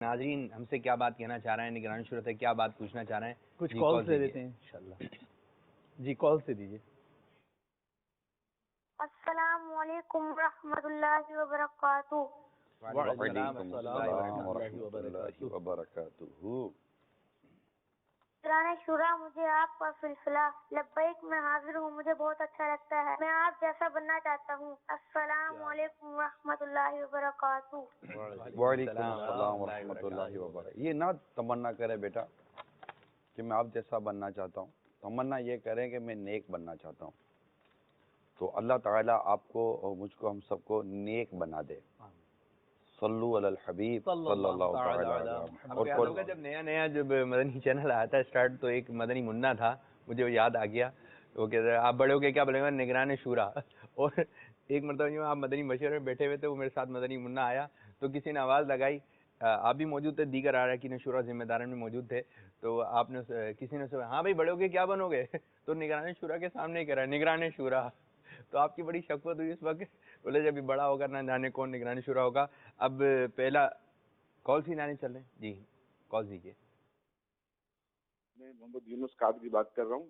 ناظرین ہم سے کیا بات کہنا چاہ رہے ہیں، نگران شورا سے کیا بات پوچھنا چاہ رہے ہیں؟ کچھ کال سے دیتے ہیں انشاءاللہ. جی کال سے دیجیے. السلام علیکم ورحمۃ اللہ وبرکاتہ. وعلیکم السلام ورحمۃ اللہ وبرکاتہ. نگران شورا، مجھے آپ کا سلسلہ لبیک میں حاضر ہوں، مجھے بہت اچھا لگتا ہے. میں آپ جیسا بننا چاہتا ہوں. السلام علیکم ورحمۃ اللہ وبرکاتہ. وعلیکم السلام ورحمۃ اللہ وبرکاتہ. یہ نہ تمنا کرے بیٹا کہ میں آپ جیسا بننا چاہتا ہوں، تمنا یہ کریں کہ میں نیک بننا چاہتا ہوں. تو اللہ تعالیٰ آپ کو اور مجھ کو ہم سب کو نیک بنا دے. صلو علی الحبیب صلی اللہ تعالی علیہ وسلم. اور جب نیا جب مدنی چینل آیا تھا اسٹارٹ، تو ایک مدنی منا تھا، مجھے وہ یاد آ گیا. وہ کہتے ہیں آپ بڑے ہو کے کیا بولیں گے؟ نگران شورا. اور ایک مرتبہ آپ مدنی مشورے میں بیٹھے ہوئے تھے، وہ میرے ساتھ مدنی منا آیا تو کسی نے آواز لگائی، آپ بھی موجود تھے، دیگر اراکین شورا ذمہ داران بھی موجود تھے. تو آپ نے کسی نے ہاں بھائی بڑے ہو کے کیا بنو گے؟ تو نگران شورا کے سامنے ہی کرا نگران شورا. تو آپ کی بڑی شفقت ہوئی اس وقت، بولے جب بڑا ہوگا نہ جانے کون نگران شورا ہوگا. اب پہلا کال سی لانے چل رہے ہیں. جی کال دیجیے. میں محمد یونس قادری کی بات کر رہا ہوں.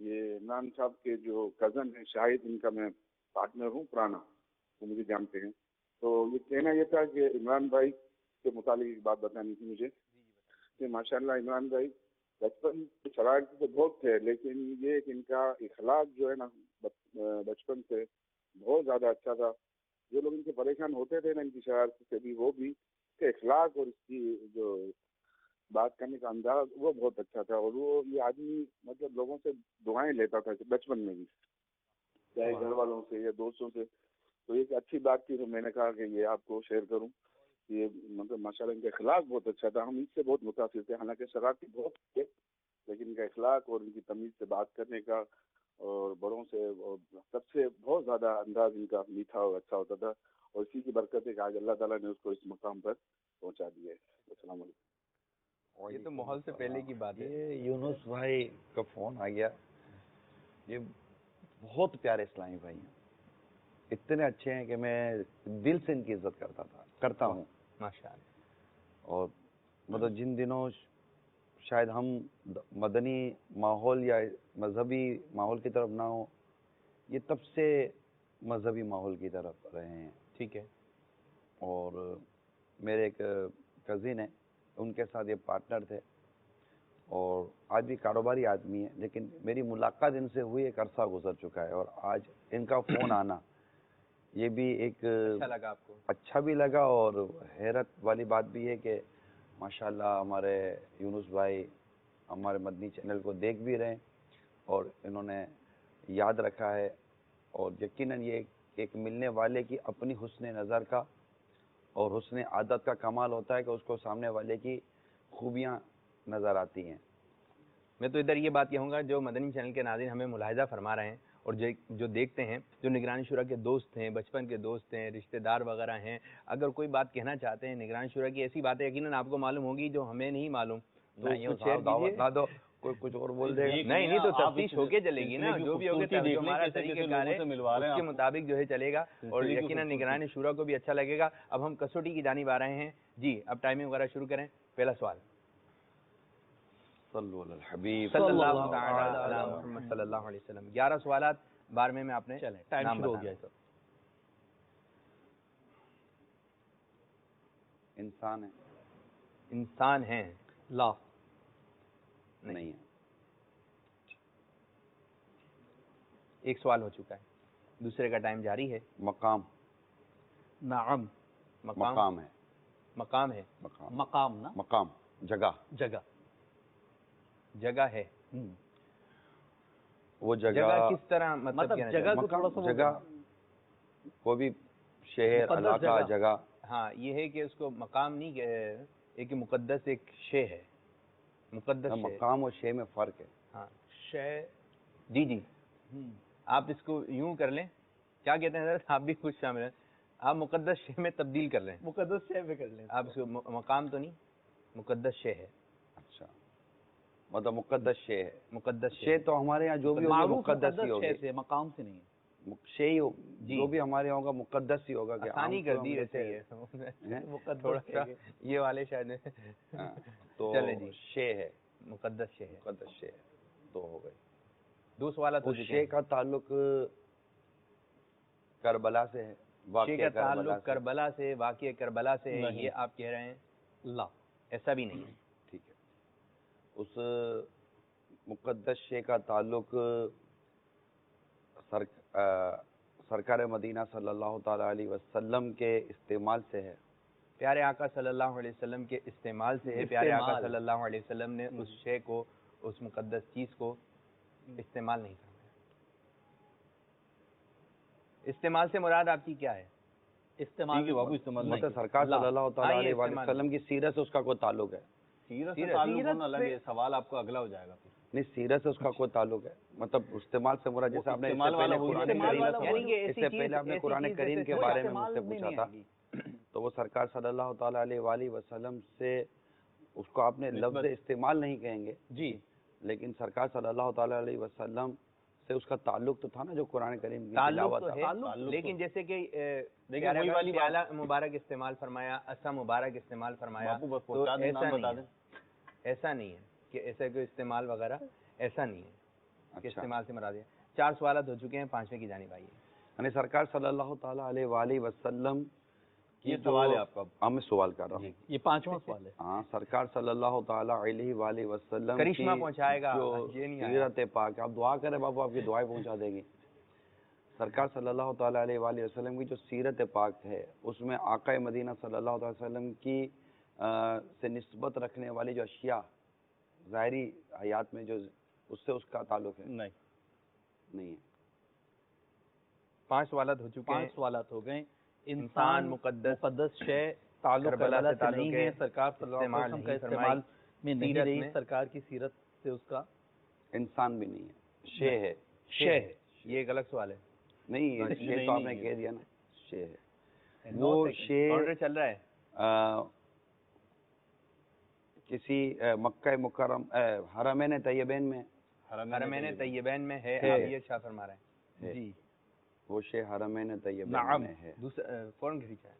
یہ عمران صاحب کے جو کزن ہیں شاہد، ان کا میں پارٹنر ہوں پرانا، وہ مجھے جانتے ہیں. تو یہ کہنا یہ تھا کہ عمران بھائی کے متعلق ایک بات بتانی تھی مجھے کہ ماشاءاللہ عمران بھائی بچپن شرارتی تو بہت تھے، لیکن یہ کہ ان کا اخلاق جو ہے نا بچپن سے بہت زیادہ اچھا تھا. جو لوگ ان سے پریشان ہوتے تھے نا ان کی شرارت سے بھی، وہ بھی اس کے اخلاق اور اس کی جو بات کرنے کا انداز وہ بہت اچھا تھا. اور وہ یہ آدمی مطلب لوگوں سے دعائیں لیتا تھا بچپن میں بھی، چاہے گھر والوں سے یا دوستوں سے. تو ایک اچھی بات تھی، تو میں نے کہا کہ یہ آپ کو شیئر کروں. یہ مطلب ماشاءاللہ ان کا اخلاق بہت اچھا تھا. ہم اس سے بہت متاثر تھے، حالانکہ شرارتی بہت تھے، لیکن ان کا اخلاق اور ان کی تمیز سے بات کرنے کا اور بڑوں سے اور سب سے بہت زیادہ انداز ان کا میٹھا اور اچھا ہوتا تھا. اور اسی کی برکت ہے کہ آج اللہ تعالیٰ نے اس کو اس مقام پر پہنچا دیا ہے. السلام علیکم. یہ تو ماحول سے پہلے کی بات ہے. یہ یونس بھائی کا فون آ گیا. یہ بہت پیارے اسلامی بھائی ہیں، اتنے اچھے ہیں کہ میں دل سے ان کی عزت کرتا ہوں ماشاءاللہ. اور مطلب جن دنوں شاید ہم مدنی ماحول یا مذہبی ماحول کی طرف نہ ہوں، یہ تب سے مذہبی ماحول کی طرف رہے ہیں. ٹھیک ہے. اور میرے ایک کزن ہیں، ان کے ساتھ یہ پارٹنر تھے اور آج بھی کاروباری آدمی ہیں. لیکن میری ملاقات ان سے ہوئی ایک عرصہ گزر چکا ہے، اور آج ان کا فون آنا یہ بھی ایک اچھا لگا آپ کو؟ اچھا بھی لگا. اور حیرت والی بات بھی ہے کہ ماشاءاللہ ہمارے یونس بھائی ہمارے مدنی چینل کو دیکھ بھی رہے ہیں اور انہوں نے یاد رکھا ہے. اور یقیناً یہ ایک ملنے والے کی اپنی حسن نظر کا اور حسن عادت کا کمال ہوتا ہے کہ اس کو سامنے والے کی خوبیاں نظر آتی ہیں. میں تو ادھر یہ بات کہوں گا، جو مدنی چینل کے ناظرین ہمیں ملاحظہ فرما رہے ہیں اور جو دیکھتے ہیں، جو نگران شورا کے دوست ہیں، بچپن کے دوست ہیں، رشتہ دار وغیرہ ہیں، اگر کوئی بات کہنا چاہتے ہیں نگران شورا کی، ایسی باتیں یقیناً آپ کو معلوم ہوگی جو ہمیں نہیں معلوم، تو کچھ شیئر کیجیے. کوئی کچھ اور بول دے گا. نہیں تو تفتیش ہو کے چلے گی نا، جو بھی ہوگا جو ہمارا طریقہ کار ہے اس کے مطابق جو ہے چلے گا، اور یقیناً نگران شورا کو بھی اچھا لگے گا. اب ہم کسوٹی کی جانب آ رہے ہیں. جی اب ٹائمنگ وغیرہ شروع کریں. پہلا سوال. صلو علی الحبیب صلی اللہ تعالی علی محمد صلی اللہ علیہ وسلم. 11 سوالات 12 میں آپ نے ٹائم شروع ہو گیا. انسان ہے. انسان ہیں. لا نہیں ہے. ایک سوال ہو چکا ہے، دوسرے کا ٹائم جاری ہے. مقام. نعم. مقام ہے. مقام ہے. مقام نا مقام جگہ. جگہ ہے. وہ جگہ کس طرح مطلب جگہ کو تھوڑا سا جگہ کوئی بھی شہر علاقہ جگہ. ہاں یہ ہے کہ اس کو مقام نہیں کہ ایک مقدس ایک شے ہے. مقدس مقام اور شے میں فرق ہے. ہاں شے. جی آپ اس کو یوں کر لیں، کیا کہتے ہیں حضرت، آپ بھی کچھ شامل ہیں، آپ مقدس شے میں تبدیل کر لیں. مقدس شے میں کر لیں آپ اس کو مقام تو نہیں، مقدس شے ہے. اچھا مطلب مقدس شے ہے. مقدس شے تو ہمارے یہاں جو بھی ہوگا مقدس ہی ہوگا، مقام سے نہیں ہے. شے ہی جو بھی ہمارے یہاں ہوگا مقدس ہی ہوگا. کہ آسانی کر دی ویسے یہ تھوڑا سا یہ والے شاید. تو چلیں جی شے ہے, مقدس شے ہے. مقدس شے ہے. تو ہو گئے دو سوالات ہو اس چکے شے ہیں. کا تعلق کربلا سے ہے, شے واقعہ کا کربلا تعلق سے. کربلا سے, واقعہ کربلا سے ہے, نہیں. یہ آپ کہہ رہے ہیں؟ لا, ایسا بھی نہیں ہے. ٹھیک ہے. اس مقدس شے کا تعلق سرکار مدینہ صلی اللہ تعالی علیہ وسلم کے استعمال سے ہے. پیارے آقا صلی اللہ علیہ وسلم کے استعمال سے ہے. پیارے آقا استعمال. صلی اللہ علیہ وسلم نے اس شے کو, اس مقدس چیز کو استعمال نہیں کرنا. استعمال سے مراد آپ کی کیا ہے؟ استعمال بابو استعمال نہیں. مطلب سرکار صلی اللہ تعالی ہاں، یہ علیہ استعمال وسلم کی سیرت سے اس کا کوئی تعلق ہے؟ سیرت سے سیرت تعلق ہونا الگ ہے, سوال آپ کو اگلا ہو جائے گا. نہیں, سیرت سے اس کا کوئی تعلق ہے. مطلب استعمال سے مراد جیسے آپ نے اس سے استعمال والا پہلے وہی قرآن استعمال کریم والا سے- یعنی کہ اس سے پہلے آپ نے قرآن کریم کے بارے میں مجھ سے پوچھا تھا, تو وہ سرکار صلی اللہ تعالی علیہ وآلہ وسلم سے اس کو آپ نے لفظ استعمال نہیں کہیں گے جی, لیکن سرکار صلی اللہ تعالی علیہ وسلم سے اس کا تعلق تو تھا نا, جو قرآن کریم کی تعلق تلاوت تو تھا. ہے, لیکن جیسے کہ لیکن وہی والی پیالہ مبارک استعمال فرمایا, اسا مبارک استعمال فرمایا, باپو بس تو پہنچا دیں, ایسا نام نہیں بتا ہے. دیں. ایسا نہیں ہے کہ ایسا کوئی استعمال وغیرہ ایسا نہیں ہے کہ اچھا. استعمال سے مراد ہے. 4 سوالات ہو چکے ہیں, 5ویں کی جانب آئیے. یعنی سرکار صلی اللہ تعالی علیہ وآلہ وسلم کی یہ جو سوال ہے آپ کا. ہاں, میں سوال کر رہا ہوں. یہ 5واں سوال ہے. ہاں, سرکار صلی اللہ تعالی علیہ وآلہ وسلم کرشمہ کی پہنچائے گا, جو یہ نہیں آیا. سیرت پاک, آپ دعا کریں بابو, آپ کی دعائیں پہنچا دے گی. سرکار صلی اللہ تعالی علیہ وآلہ وسلم کی جو سیرت پاک ہے, اس میں آقا مدینہ صلی اللہ تعالی وسلم کی سے نسبت رکھنے والی جو اشیاء ظاہری حیات میں جو اس سے اس کا تعلق ہے نہیں ہے. 5 سوالات ہو چکے ہیں. 5 سوالات ہو گئے. انسان مقدس شے تعلق کربلا کربلا سے سے تعلق نہیں ہے, ہے. سرکار صلی اللہ علیہ وسلم کا استعمال میں نہیں سیرت رہی, میں. سرکار کی سیرت سے اس کا انسان بھی نہیں ہے, شے ہے. شے ہے. یہ ایک الگ سوال ہے. نہیں, شے تو آپ نے کہہ دیا نا, شے ہے. 9 وہ سیکنڈ. شے آرڈر چل رہا ہے. کسی مکہ مکرم حرمین طیبین میں, حرمین طیبین میں ہے, ہے. آپ یہ اچھا فرما رہے ہیں. ہے. جی, وہ شے حرمین طیبین نعم. میں ہے. فوراً کسی چاہے.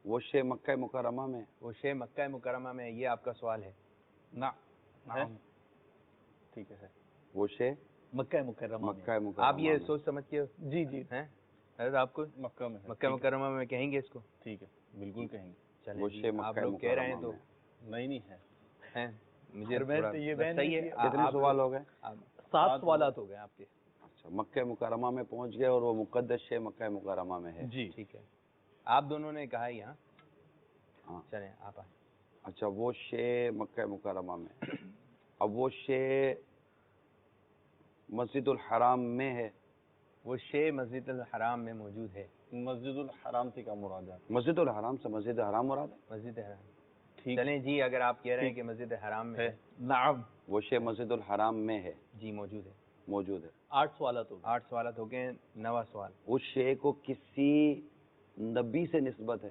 وہ شے مکہ مکرمہ میں, وہ شے مکہ مکرمہ میں, یہ آپ کا سوال ہے. نعم. ٹھیک ہے. وہ شے مکہ مکرمہ میں. مکہ مکرمہ آپ یہ میں. سوچ سمجھ کے جی جی ہیں حضرت, آپ کو مکہ میں ہے. مکہ مکرمہ میں کہیں گے اس کو؟ ٹھیک ہے, بالکل کہیں گے. چلیں وہ جی, شے آپ مکہ لوگ کہہ رہے ہیں تو مکرمہ نہیں ہے. ہیں. مجھے حرمین تھوڑا طیبین صحیح ہے. میں کتنے آپ سوال ہو گئے؟ 7 سوالات ہو گئے آپ کے. اچھا, مکہ مکرمہ میں پہنچ گئے, اور وہ مقدس شے مکہ مکرمہ میں ہے. جی, ٹھیک ہے. آپ دونوں نے کہا یہاں. ہاں. چلیں آپ آئیں. اچھا, وہ شے مکہ مکرمہ میں. اب وہ شے مسجد الحرام میں ہے. وہ شے مسجد الحرام میں موجود ہے. مسجد الحرام سے کیا مراد ہے؟ مسجد الحرام سے مسجد حرام مراد ہے. مسجد حرام. ٹھیک چلیں جی, اگر آپ کہہ رہے ہیں کہ مسجد حرام میں ہے, نعم. وہ شے مسجد الحرام میں ہے, جی موجود ہے. موجود ہے. 8 سوالات ہو گئے. 8 سوالات ہو گئے. 9واں سوال. اس شے کو کسی نبی سے نسبت ہے.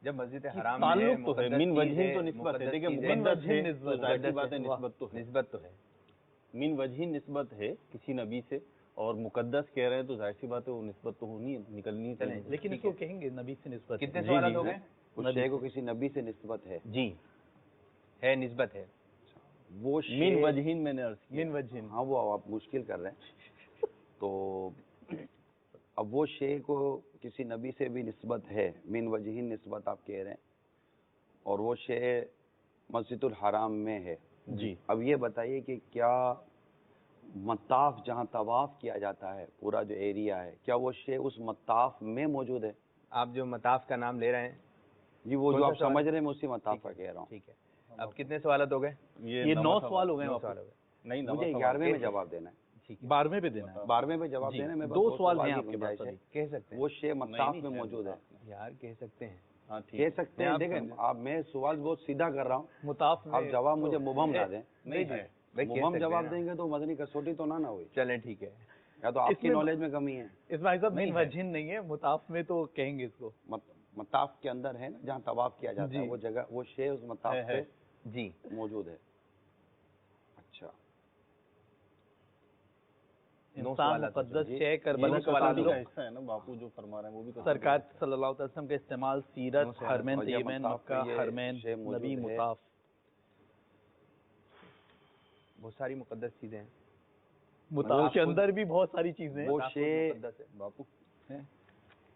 جب مسجد حرام میں تعلق تو ہے, مقدس من چیز وجہ تو نسبت ہے. دیکھیں مقدس ہے تو ظاہر سی بات ہے نسبت تو ہے. نسبت تو ہے. من وجہ نسبت ہے کسی نبی سے, اور مقدس کہہ رہے ہیں تو ظاہر سی بات ہے وہ نسبت تو ہونی ہے, نکلنی چلیں, چاہیے. لیکن اس کو کہیں گے نبی سے نسبت. کتنے سوالات ہو گئے؟ اس شے کو کسی نبی سے نسبت ہے. جی ہے, نسبت ہے. وہ من شے وجہین میں نے عرض کیا. من وجہین. ہاں, وہ آپ مشکل کر رہے ہیں. تو اب وہ شے کو کسی نبی سے بھی نسبت ہے, من وجہین نسبت آپ کہہ رہے ہیں, اور وہ شے مسجد الحرام میں ہے. جی. اب یہ بتائیے کہ کیا مطاف جہاں طواف کیا جاتا ہے, پورا جو ایریا ہے, کیا وہ شے اس مطاف میں موجود ہے؟ آپ جو مطاف کا نام لے رہے ہیں, جی, وہ جو آپ سمجھ رہے ہیں, میں اسی مطاف کا کہہ رہا ہوں. ٹھیک ہے. اب کتنے سوالات ہو گئے؟ یہ 9 سوال ہو گئے. 9 سوال ہو گئے. نہیں, مجھے 11ویں میں جواب دینا ہے. 12ویں پہ دینا ہے. 12ویں میں جواب دینا ہے. میں 2 سوال ہیں آپ کے پاس. کہہ سکتے ہیں. وہ شے مطاف میں موجود ہے. یار کہہ سکتے ہیں. ہاں ٹھیک کہہ سکتے ہیں. دیکھیں, آپ میں سوال بہت سیدھا کر رہا ہوں, مطاف میں آپ جواب مجھے مبہم نہ دیں. نہیں ہے. مبہم جواب دیں گے تو مدنی کسوٹی تو نہ ہوئی. چلیں ٹھیک ہے. یا تو آپ کی نالج میں کمی ہے. اس میں من وجہین نہیں ہے, مطاف میں تو کہیں گے اس کو. مطاف کے اندر ہے نا, جہاں طواف کیا جاتا ہے, وہ جگہ, وہ شے اس مطاف پہ جی موجود ہے. اچھا, انسان مقدس شے کربلا کا کا تعلق حصہ ہے نا باپو جو فرما رہے ہیں وہ بھی تو سرکار صلی اللہ علیہ وسلم کا استعمال سیرت حرمین طیبین مکہ حرمین نبی مطاف بہت ساری مقدس چیزیں ہیں. مطاف کے اندر بھی بہت ساری چیزیں ہیں. وہ شے باپو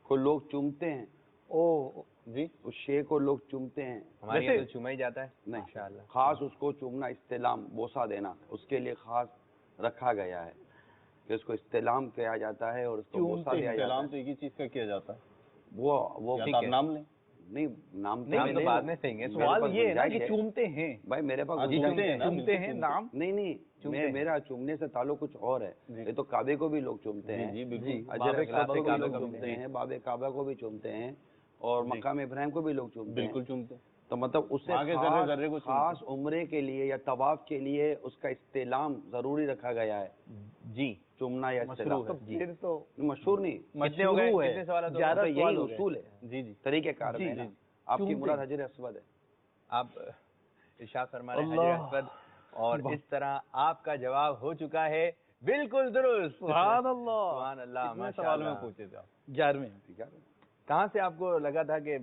کو لوگ چومتے ہیں. او جی اس شے کو لوگ چومتے ہیں. ہمارے یہاں تو چوما ہی جاتا ہے. نہیں ماشاءاللہ. خاص اس کو چومنا استلام بوسہ دینا اس کے لیے خاص رکھا گیا ہے کہ اس کو استلام کیا جاتا ہے اور اس کو بوسہ دیا جاتا سلام ہے. تو ایک ہی چیز کا کیا جاتا ہے وہ یا تو آپ نام لیں نہیں نام نام تو بعد میں صحیح ہے. سوال یہ ہے نا کہ چومتے ہیں. بھائی میرے پاس جی چومتے ہیں نام نہیں میرا چومنے سے تعلق کچھ اور ہے. یہ تو کعبے کو بھی لوگ چومتے ہیں. جی بالکل حجر اسود کو بھی لوگ چومتے ہیں. باب کعبہ کو بھی چومتے ہیں اور مقام ابراہیم کو بھی لوگ چومتے ہیں. بالکل چومتے ہیں. تو مطلب اس سے خاص عمرے کے لیے یا طواف کے لیے اس کا استعلام ضروری رکھا گیا ہے. جی چومنا یا استعلام پھر تو مشہور نہیں. مشہور ہے. 11 یہی اصول ہے. جی طریقہ کار ہے. آپ کی مراد حجر اسود ہے. آپ ارشاد فرما رہے ہیں حجر اسود اور اس طرح آپ کا جواب ہو چکا ہے بالکل درست. سبحان اللہ سبحان اللہ. کتنے سوال میں پوچھے تھے آپ؟ 11ویں. کہاں سے آپ کو لگا تھا کہ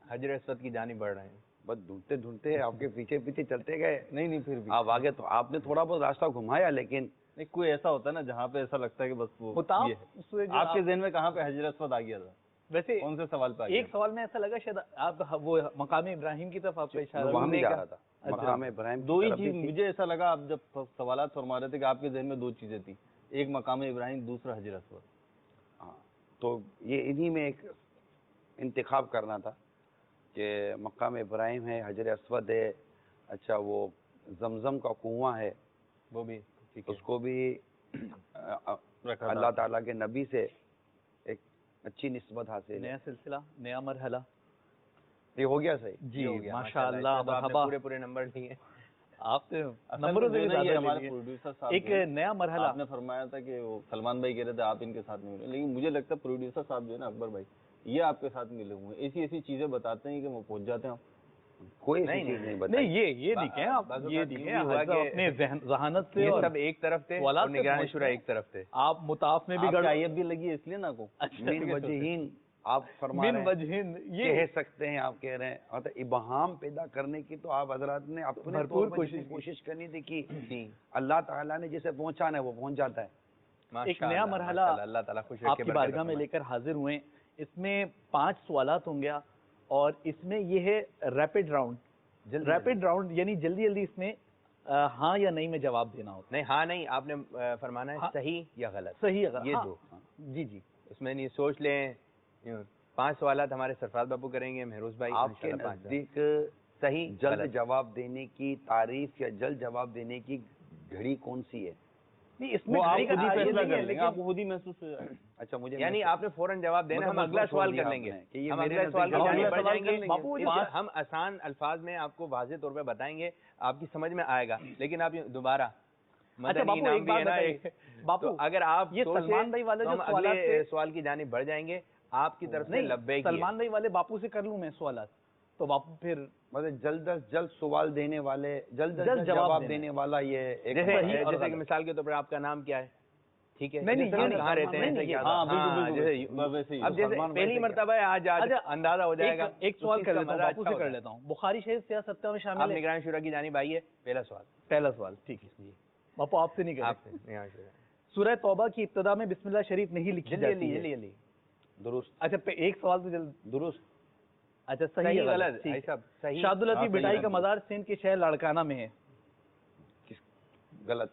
حجر اسود کی جانب بڑھ رہے ہیں؟ بس ڈھونڈتے ڈھونڈتے آپ کے پیچھے پیچھے چلتے گئے. نہیں پھر بھی آپ آگے تو آپ نے تھوڑا بہت راستہ گھمایا لیکن نہیں کوئی ایسا ہوتا ہے نا جہاں پہ ایسا لگتا ہے کہ بس وہ مطاف یہ ہے. آپ کے ذہن میں کہاں پہ حجر اسود آ گیا تھا؟ ویسے کون سے سوال پہ آ گیا؟ ایک سوال میں ایسا لگا شاید آپ وہ مقام ابراہیم کی طرف آپ کا اشارہ وہاں بھی کرنے جا کا. رہا تھا. مقام ابراہیم دو ہی چیز مجھے ایسا لگا آپ جب سوالات فرما رہے تھے کہ آپ کے ذہن میں دو چیزیں تھیں. ایک مقام ابراہیم دوسرا حجر اسود. ہاں تو یہ انہی میں ایک انتخاب کرنا تھا کہ مقام ابراہیم ہے حجر اسود ہے. اچھا وہ زمزم کا کنواں ہے وہ بھی اس کو بھی اللہ تعالیٰ کے نبی سے ایک اچھی نسبت حاصل. نیا سلسلہ نیا مرحلہ یہ ہو گیا صحیح. جی ہو گیا. ماشاءاللہ آپ نے مرحبا. پورے نمبر لیے. آپ نے نمبروں سے بھی زیادہ ہمارے لیے. پروڈیوسر صاحب ایک نیا مرحلہ آپ نے فرمایا تھا کہ وہ سلمان بھائی کہہ رہے تھے آپ ان کے ساتھ نہیں ملے لیکن مجھے لگتا ہے پروڈیوسر صاحب جو ہے نا اکبر بھائی یہ آپ کے ساتھ ملے ہوئے ہیں. ایسی چیزیں بتاتے ہیں کہ وہ پہنچ جاتے ہیں. کوئی چیز نہیں بتائی. نہیں یہ نہیں کہیں آپ یہ دیکھیں اپنے ذہانت سے یہ اور سب ایک طرف تھے سوالات اور نگران شورا ایک طرف تھے. آپ مطاف میں بھی آپ گڑ آئیت بھی لگی ہے اس لیے نا کو من وجہین آپ فرما من رہے ہیں وجہن یہ کہہ سکتے ہیں. آپ کہہ رہے ہیں اور ابہام پیدا کرنے کی تو آپ حضرات نے اپنے بھرپور طور پر کوشش کرنی تھی کہ اللہ تعالیٰ نے جسے پہنچانا ہے وہ پہنچ جاتا ہے. ایک نیا مرحلہ اللہ تعالیٰ خوش آپ کی بارگاہ میں لے کر حاضر ہوئے. اس میں 5 سوالات ہوں گے اور اس میں یہ ہے ریپڈ راؤنڈ. ریپڈ راؤنڈ یعنی جلدی جلدی اس میں ہاں یا نہیں میں جواب دینا ہوتا. نہیں ہاں نہیں آپ نے فرمانا ہے صحیح یا غلط. صحیح اگر یہ ہاں. دو جی جی اس میں نہیں سوچ لیں. 5 سوالات ہمارے سرفراز بابو کریں گے. مہروز بھائی آپ کے نزدیک صحیح جلد جواب دینے کی تعریف یا جلد جواب دینے کی گھڑی کون سی ہے؟ نہیں اس میں وہ آپ گھڑی کا خود ہی تعین فیصلہ نہیں کر ہے لیں گے. لیکن آپ کو خود ہی محسوس ہو جائے. اچھا مجھے یعنی آپ نے فوراً جواب دینا. ہم مطلب اگلا سوال دیا کر آپ لیں گے. نے کہ یہ ہم میرے اگلا سوال نزدیک کی جانب اگلا بڑھ سوال جائیں کر گے. لیں گے. باپو ہم آسان الفاظ میں آپ کو واضح طور پہ بتائیں گے. آپ کی سمجھ میں آئے گا. لیکن آپ دوبارہ اچھا باپو ایک بات بتائیے باپو اگر آپ یہ سلمان بھائی والے جو ہم سوالات اگلے سوال کی جانب بڑھ جائیں گے. آپ کی طرف سے لبیک سلمان بھائی والے باپو سے کر لوں میں سوالات تو باپو پھر مطلب جلد از جلد سوال دینے والے جلد جواب دینے والا یہ ایک جیسے کہ مثال کے طور پر آپ کا نام کیا ہے؟ ٹھیک ہے نہیں کہاں رہتے ہیں؟ ہاں بالکل ویسے ہی. اب جیسے پہلی مرتبہ ہے آج اندازہ ہو جائے گا. ایک سوال کر لیتا ہوں باپو سے کر لیتا ہوں. بخاری شریف سیاہ ستہ میں آپ شامل ہے. نگران شورا کی جانب آئیے. پہلا سوال ٹھیک ہے باپو آپ سے نہیں کر آپ نگران شورا. سورہ توبہ کی ابتدا میں بسم اللہ شریف نہیں لکھی جاتی ہے. جلدی درست. اچھا ایک سوال تو جلد درست. اچھا صحیح غلط صحیح. شاد اللطیف بٹائی کا مزار سندھ کے شہر لاڑکانہ میں ہے. غلط.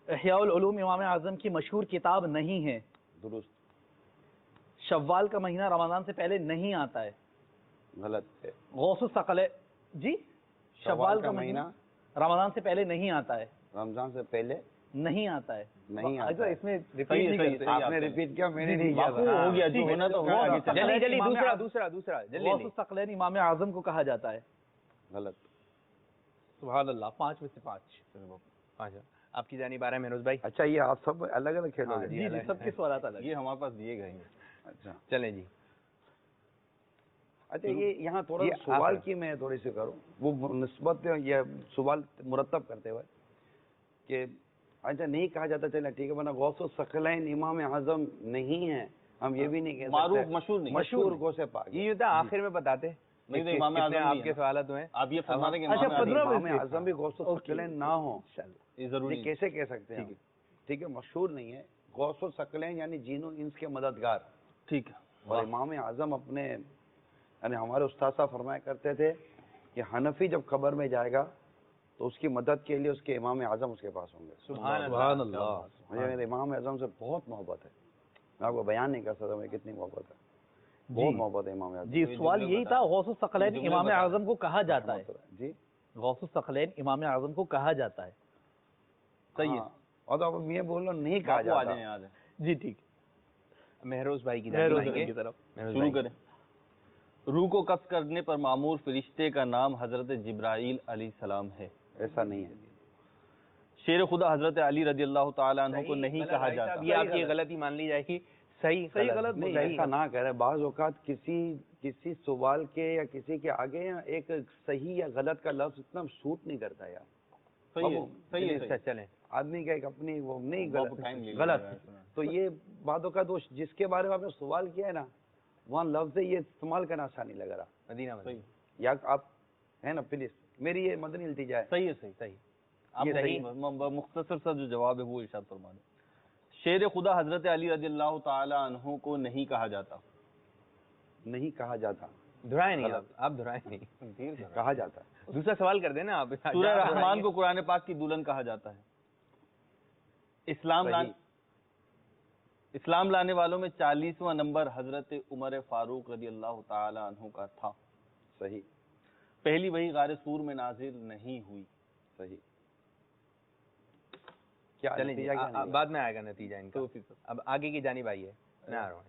احیاء العلوم امام اعظم کی مشہور کتاب نہیں ہے. درست. شوال کا مہینہ رمضان سے پہلے نہیں آتا ہے. غلط. غوث الثقلین جی شوال کا مہینہ رمضان سے پہلے نہیں آتا ہے. رمضان سے پہلے نہیں آتا ہے. نہیں آتا. اس میں ریپیٹ نہیں کرتے. آپ نے ریپیٹ کیا میں نے نہیں کیا. ہو گیا جو ہونا تو جلدی دوسرا غوث الثقلین امام اعظم کو کہا جاتا ہے. غلط. سبحان اللہ. 5 میں سے 5. آپ کی جانب آ رہا ہے مہروز بھائی. اچھا یہ آپ سب الگ الگ کھیلو گے. جی سب کے سوالات الگ. یہ ہمارے پاس دیے گئے ہیں. اچھا چلیں جی. اچھا یہ یہاں تھوڑا سوال کی میں تھوڑی سی کروں وہ نسبت یا سوال مرتب کرتے ہوئے کہ اچھا نہیں کہا جاتا چلے ٹھیک ہے، ورنہ غوث الثقلین امام اعظم نہیں ہے، ہم یہ بھی نہیں کہہ معروف سکتے، مشہور نہیں، مشہور غوث پاک ہے۔ یہ تو آخر میں بتاتے نہیں تو امام اعظم آپ بھی کے ہے نا۔ سوالات ہوئے ہیں۔ آپ یہ فرما رہے ہیں کہ اچھا، امام اعظم 15 میں امام سے اعظم بھی غوث الثقلین نہ ہوں، یہ ضروری یہ کیسے کہہ سکتے ہیں؟ ٹھیک ہے، مشہور نہیں ہے، غوث الثقلین یعنی جن و انس کے مددگار، ٹھیک ہے۔ اور امام اعظم اپنے یعنی ہمارے استاد صاحب فرمایا کرتے تھے کہ حنفی جب قبر میں جائے گا تو اس کی مدد کے لیے اس کے امام اعظم اس کے پاس ہوں گے۔ سبحان سبحان اللہ۔ اللہ۔ مجھے میرے امام اعظم سے بہت محبت ہے، میں آپ کو بیان نہیں کر سکتا میں کتنی محبت ہے، بہت محبت ہے امام اعظم۔ جی، سوال یہی تھا، غوث الثقلین امام اعظم کو کہا جاتا ہے، جی غوث الثقلین امام اعظم کو کہا جاتا ہے۔ صحیح ہے۔ اور تو اب یہ بول رہا نہیں کہا آپ کو آ جاتا۔ جائیں، آ جائیں، جی ٹھیک، مہروز بھائی کی مہروز جانب بھائی کی طرف مہروز شروع بھائی۔ کریں۔ روح کو قبض کرنے پر معمور فرشتے کا نام حضرت جبرائیل علیہ السلام ہے۔ ایسا نہیں ہے، شیر خدا حضرت علی رضی اللہ تعالیٰ عنہ کو نہیں کہا جاتا۔ یہ آپ کی غلطی مان لی جائے گی، صحیح غلط نہیں ایسا نہ کرے، بعض اوقات کسی سوال کے یا کسی کے آگے ایک صحیح یا غلط کا لفظ اتنا سوٹ نہیں کرتا یار، صحیح ہے، صحیح ہے، صحیح ہے۔ چلیں آدمی کا ایک اپنی وہ نہیں بہت ٹائم لے غلط، لیا ہے۔ تو یہ بعض اوقات وہ جس کے بارے میں آپ نے سوال کیا ہے نا وہاں لفظ یہ استعمال کرنا آسانی لگ رہا، مدینہ صحیح یا آپ ہے نا پلیز میری یہ مدنی التجا ہے۔ صحیح ہے، صحیح صحیح۔ آپ یہ صحیح صحیح مختصر سا جو جواب ہے وہ ارشاد فرما دیں۔ شیر خدا حضرت علی رضی اللہ تعالیٰ عنہ کو نہیں کہا جاتا۔ نہیں کہا جاتا، دہرائے نہیں آپ دہرائے نہیں، کہا جاتا ہے۔ دوسرا سوال کر دینا آپ۔ سورہ رحمان کو قرآن پاک کی دلہن کہا جاتا ہے۔ اسلام لانے والوں میں 40واں نمبر حضرت عمر فاروق رضی اللہ تعالیٰ عنہ کا تھا۔ صحیح پہلی وحی غار سور میں نازل نہیں ہوئی۔ صحیح۔ کیا چلیں جی، نتیجہ کیا نکلا؟ بعد میں آئے گا نتیجہ ان کا، اب آگے کی جانب آئیے، میں آ رہا ہوں۔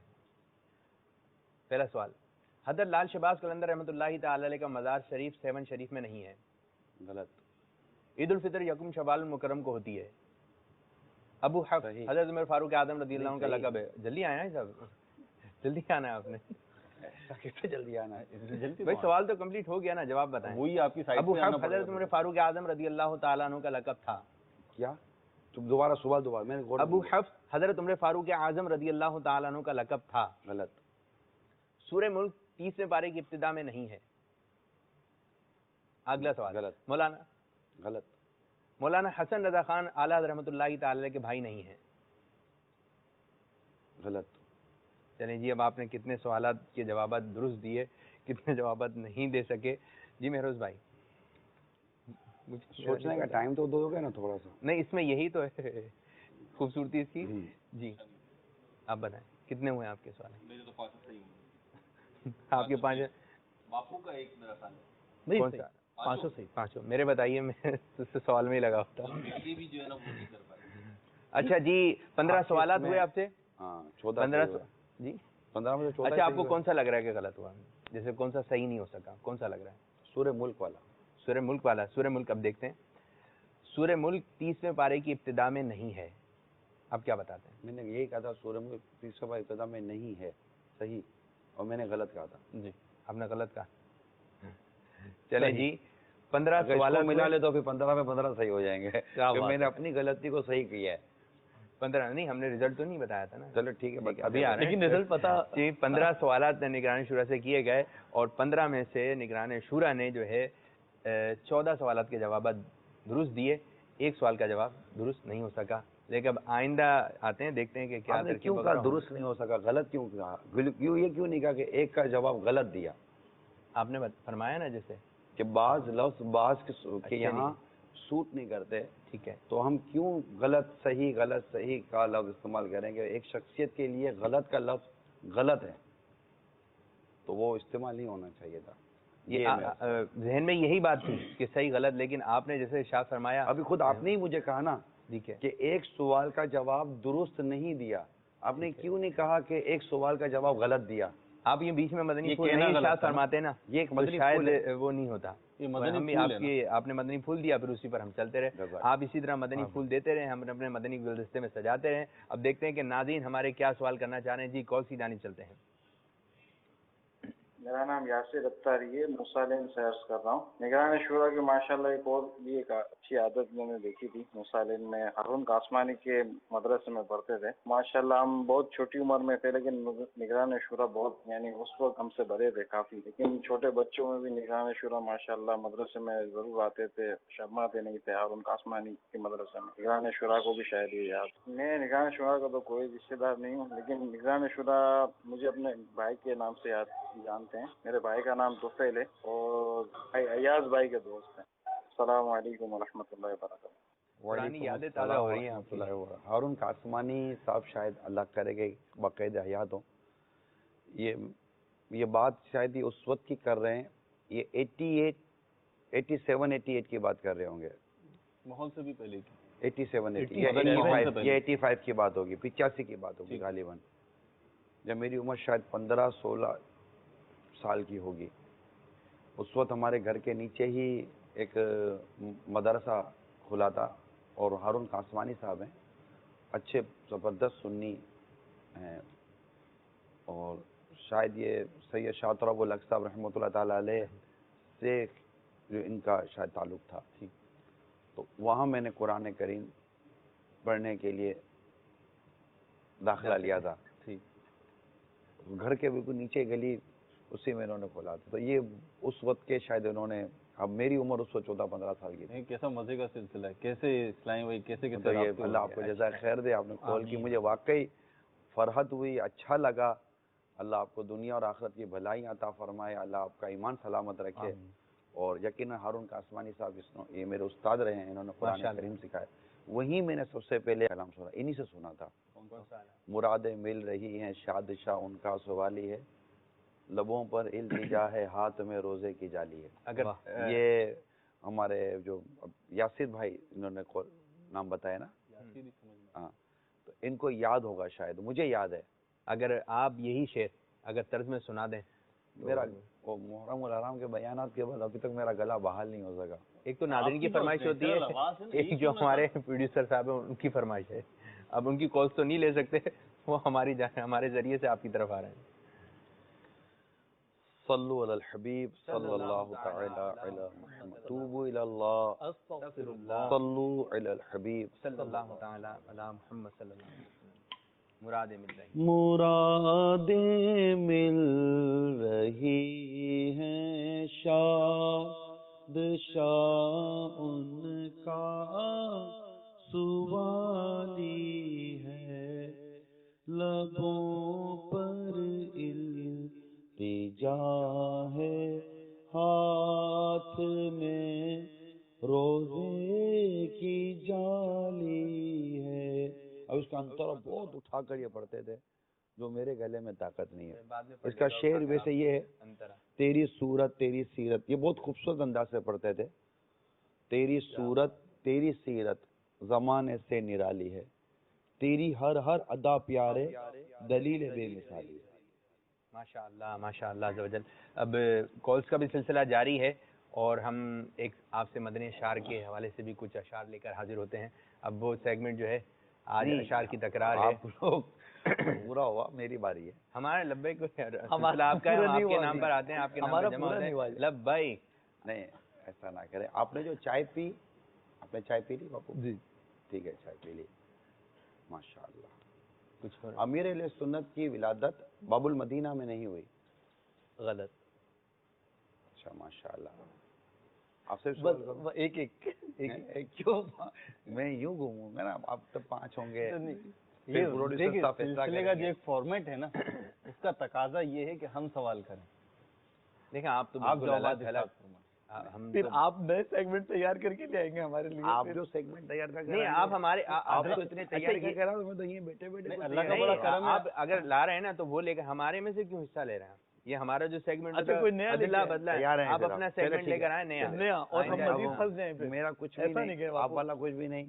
پہلا سوال، حضرت لال شہباز قلندر رحمۃ اللہ تعالی علیہ کا مزار شریف 7 شریف میں نہیں ہے۔ غلط۔ عید الفطر یکم شوال المکرم کو ہوتی ہے۔ ابو حفص حضرت عمر فاروق اعظم رضی اللہ عنہ کا لقب ہے۔ جلدی آیا ہے صاحب، جلدی آنا ہے آپ نے، ایسا کیسے جلدی آنا ہے؟ بھائی سوال تو کمپلیٹ ہو گیا نا، جواب بتائیں۔ وہی آپ کی سائٹ ابو حفص حضرت عمر فاروق اعظم رضی اللہ تعالیٰ عنہ کا لقب تھا۔ کیا تم دوبارہ سوال دوبارہ میں نے ابو حفص حضرت عمر فاروق اعظم رضی اللہ تعالیٰ عنہ کا لقب تھا۔ غلط۔ سورہ ملک 30ویں پارے کی ابتدا میں نہیں ہے۔ اگلا سوال، غلط۔ غلط۔ مولانا حسن رضا خان اعلیٰ رحمۃ اللہ تعالی کے بھائی نہیں ہیں۔ غلط۔ چلیں جی، اب آپ نے کتنے سوالات کے جوابات درست دیے، کتنے جوابات نہیں دے سکے؟ جی مہروز بھائی، سوچنے کا ٹائم تو دو گے نا تھوڑا سا۔ نہیں، اس میں یہی تو ہے خوبصورتی اس کی۔ جی آپ بتائیں کتنے ہوئے آپ کے سوال؟ میرے تو 5 صحیح ہوئے۔ آپ کے 5؟ باپو کا ایک میرا خیال ہے۔ نہیں کون صحیح، سا؟ 500 صحیح۔ 5 میرے بتائیے، میں اس سے سوال میں ہی لگا ہوتا ہوں۔ یہ بھی جو ہے نا وہ نہیں کر پائے۔ اچھا جی، 15 سوالات ہوئے آپ سے؟ ہاں 14 15 جی 15 میں سے 14۔ اچھا، آپ کو کون سا لگ رہا ہے کہ غلط ہوا؟ جیسے کون سا صحیح نہیں ہو سکا، کون سا لگ رہا ہے؟ سورہ ملک والا۔ سورہ ملک والا۔ سورہ ملک اب دیکھتے ہیں۔ سورہ ملک 30ویں پارے کی ابتدا میں نہیں ہے، اب کیا بتاتے ہیں؟ میں نے یہی کہا تھا سورہ ملک 30 پارے ابتدا میں نہیں ہے، صحیح، اور میں نے غلط کہا تھا۔ جی آپ نے غلط کہا۔ چلیں جی، 15 سوالات ملا لے تو پھر 15 میں 15 صحیح ہو جائیں گے، بات میں نے اپنی غلطی کو صحیح کیا ہے۔ 15 نہیں، ہم نے رزلٹ تو نہیں بتایا تھا نا۔ چلو ٹھیک ہے، ابھی آ رہے ہیں، لیکن رزلٹ پتا۔ جی 15 سوالات نگران شورا سے کیے گئے، اور 15 میں سے نگران شورا نے جو ہے 14 سوالات کے جوابات درست دیے، ایک سوال کا جواب درست نہیں ہو سکا۔ لیکن اب آئندہ آتے ہیں، دیکھتے ہیں کہ کیا آپ نے کیوں کہا درست نہیں ہو سکا، غلط کیوں کہا؟ یہ کیوں نہیں کہا کہ ایک کا جواب غلط دیا؟ آپ نے فرمایا نا جیسے کہ بعض لفظ بعض کے یہاں سوٹ نہیں کرتے، ٹھیک ہے، تو ہم کیوں غلط صحیح کا لفظ استعمال کریں گے؟ ایک شخصیت کے لیے غلط کا لفظ غلط ہے تو وہ استعمال نہیں ہونا چاہیے تھا۔ یہ ذہن میں یہی بات تھی کہ صحیح غلط، لیکن آپ نے جیسے ارشاد فرمایا، ابھی خود آپ نے ہی مجھے کہا نا ٹھیک ہے، کہ ایک سوال کا جواب درست نہیں دیا، آپ نے کیوں نہیں کہا کہ ایک سوال کا جواب غلط دیا؟ آپ یہ بیچ میں مدنی یہ پھول کہنا نہیں غلط ارشاد تھا نا؟ فرماتے نا، یہ ایک تو مدنی پھول ہے۔ شاید وہ نہیں ہوتا۔ یہ مدنی ہم بھی پھول ہے آپ نے مدنی پھول دیا، پھر اسی پر ہم چلتے رہے، جزاک۔ آپ اسی طرح مدنی پھول دیتے رہے، ہم اپنے مدنی گلدستے میں سجاتے رہے۔ اب دیکھتے ہیں کہ ناظرین ہمارے کیا سوال کرنا چاہ رہے ہیں۔ جی کال سی جانب چلتے ہیں۔ میرا نام یاسر اختاری ہے، موسیٰ سے عرض کر رہا ہوں۔ نگران شورا کی ماشاءاللہ ایک اور بھی ایک اچھی عادت میں نے دیکھی تھی۔ موسیٰ میں ہارون قاسمانی کے مدرسے میں پڑھتے تھے۔ ماشاءاللہ ہم بہت چھوٹی عمر میں تھے، لیکن نگران شورا بہت یعنی اس وقت ہم سے بڑے تھے کافی، لیکن چھوٹے بچوں میں بھی نگران شورا ماشاءاللہ مدرسے میں ضرور آتے تھے، شرماتے نہیں تھے۔ ہارون قاسمانی کے مدرسے میں نگران شورا کو بھی شاید یہ یاد۔ میں نگران شورا کا تو کوئی رشتے دار نہیں ہوں، لیکن نگران شورا مجھے اپنے بھائی کے نام سے جانتے ہیں۔ میرے بھائی کا نام طفیل ہے اور ایاز بھائی کے دوست ہیں۔ السلام علیکم ورحمۃ اللہ وبرکاتہ۔ پرانی یادیں تازہ ہو رہی ہیں آپ کی۔ ہارون قاسمانی صاحب شاید اللہ کرے کہ باقاعدہ حیات ہوں، یہ بات شاید یہ اس وقت کی کر رہے ہیں، یہ 87 کی بات کر رہے ہوں گے، ماحول سے بھی پہلے کی 85 کی بات ہوگی، 85 کی بات ہوگی غالباً، جب میری عمر شاید 15-16 سال کی ہوگی۔ اس وقت ہمارے گھر کے نیچے ہی ایک مدرسہ کھلا تھا، اور ہارون قاسمانی صاحب ہیں، اچھے زبردست سنی ہیں، اور شاید یہ سید شاہ طرب الحق صاحب رحمۃ اللہ تعالیٰ علیہ سے جو ان کا شاید تعلق تھا، تو وہاں میں نے قرآن کریم پڑھنے کے لیے داخلہ لیا تھا۔ گھر کے بالکل نیچے گلی اسی میں انہوں نے کھولا تھا، تو یہ اس وقت کے شاید انہوں نے، اب میری عمر اس وقت 14-15 سال کی تھی۔ کیسا مزے کا سلسلہ ہے، کیسے اسلامی بھائی کیسے اللہ آپ کو جزائے خیر دے، آپ نے کال کی، مجھے واقعی فرحت ہوئی، اچھا لگا۔ اللہ آپ کو دنیا اور آخرت کی بھلائی عطا فرمائے، اللہ آپ کا ایمان سلامت رکھے، اور یقیناً ہارون قاسمانی صاحب یہ میرے استاد رہے ہیں، انہوں نے قرآن کریم سکھایا، وہیں میں نے سب سے پہلے کلام سنا، انہی سے سنا تھا۔ مرادیں مل رہی ہیں، شادشاہ ان کا سوالی ہے، لبوں پر التجا ہے، ہاتھ میں روزے کی جالی ہے۔ اگر یہ ہمارے جو یاسر بھائی انہوں نے نام بتایا نا، ہاں، تو ان کو یاد ہوگا شاید، مجھے یاد ہے۔ اگر آپ یہی شعر اگر طرز میں سنا دیں، میرا وہ محرم الحرام کے بیانات کے بعد ابھی تک میرا گلا بحال نہیں ہو سکا۔ ایک تو ناظرین کی فرمائش ہوتی ہے، ایک جو ہمارے پروڈیوسر صاحب ہیں ان کی فرمائش ہے، اب ان کی کالز تو نہیں لے سکتے، وہ ہمارے ذریعے سے آپ کی طرف آ رہے ہیں۔ صلو علی الحبیب صلی اللہ تعالی علی محمد، توبوا الی اللہ، استغفر اللہ، صلو علی الحبیب صلی اللہ تعالی علی محمد صلی اللہ علیہ وسلم۔ مرادیں مل رہی مرادیں مل رہی ہیں، شاد شاہ ان کا سوالی ہے، لبوں پر التجا ہے، ہاتھ میں روزے کی جالی ہے۔ اب اس کا انترا بہت اٹھا کر یہ پڑھتے تھے، جو میرے گلے میں طاقت نہیں ہے۔ اس کا شعر ویسے یہ ہے، تیری صورت تیری سیرت، یہ بہت خوبصورت انداز سے پڑھتے تھے۔ تیری صورت تیری سیرت زمانے سے نرالی ہے، تیری ہر ادا پیارے دلیل بے مثالی ہے۔ ماشاءاللہ ماشاءاللہ عز و جل۔ اب کالز کا بھی سلسلہ جاری ہے، اور ہم ایک آپ سے مدنی اشعار کے حوالے سے بھی کچھ اشعار لے کر حاضر ہوتے ہیں۔ اب وہ سیگمنٹ جو ہے آج اشعار کی تکرار ہے، آپ لوگ پورا ہوا، میری باری ہے۔ ہمارے لبیک سلسلہ آپ کا ہے، ہم آپ کے نام پر آتے ہیں، آپ کے نام پر جمع ہوتے ہیں، لبیک۔ نہیں ایسا نہ کریں۔ آپ نے جو چائے پی، آپ نے چائے پی لی باپو؟ جی ٹھیک ہے، چائے پی لی، ماشاءاللہ۔ کچھ امیر اہل سنت کی ولادت باب المدینہ میں نہیں ہوئی؟ غلط۔ اچھا ماشاءاللہ۔ آپ سے ایک کیوں میں یوں گھوموں گا نا، آپ تو 5 ہوں گے۔ سلسلے کا جو ایک فارمیٹ ہے نا، اس کا تقاضا یہ ہے کہ ہم سوال کریں۔ دیکھیں آپ تو پھر آپ نئے سیگمنٹ تیار کر کے لے آئیں گے ہمارے لیے۔ آپ جو سیگمنٹ تیار کر نہیں، آپ ہمارے آپ تو اتنے تیار کر کے رہا، میں تو یہ بیٹھے اللہ کا بڑا کرم ہے۔ آپ اگر لا رہے ہیں نا تو وہ لے کر ہمارے میں سے کیوں حصہ لے رہے ہیں؟ یہ ہمارا جو سیگمنٹ کوئی نیا بدلا ہے، آپ اپنا سیگمنٹ لے کر آئے نیا، اور ہم مزید پھنس جائیں پھر۔ میرا کچھ بھی نہیں، آپ والا کچھ بھی نہیں،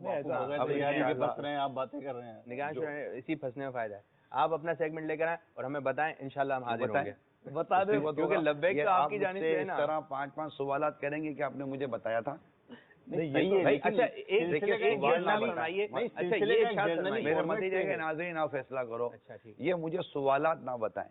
آپ باتیں کر رہے ہیں، نگاہ اسی پھنسنے میں فائدہ ہے۔ آپ اپنا سیگمنٹ لے کر آئیں اور ہمیں بتائیں، انشاءاللہ ہم حاضر ہوں گے۔ بتا دیں، کیونکہ لبیک تو آپ کی جانب سے ہے نا۔ اس طرح 5 سوالات کریں گے کہ آپ نے مجھے بتایا تھا۔ اچھا میرے ناظرین آپ فیصلہ کرو، یہ مجھے سوالات نہ بتائیں،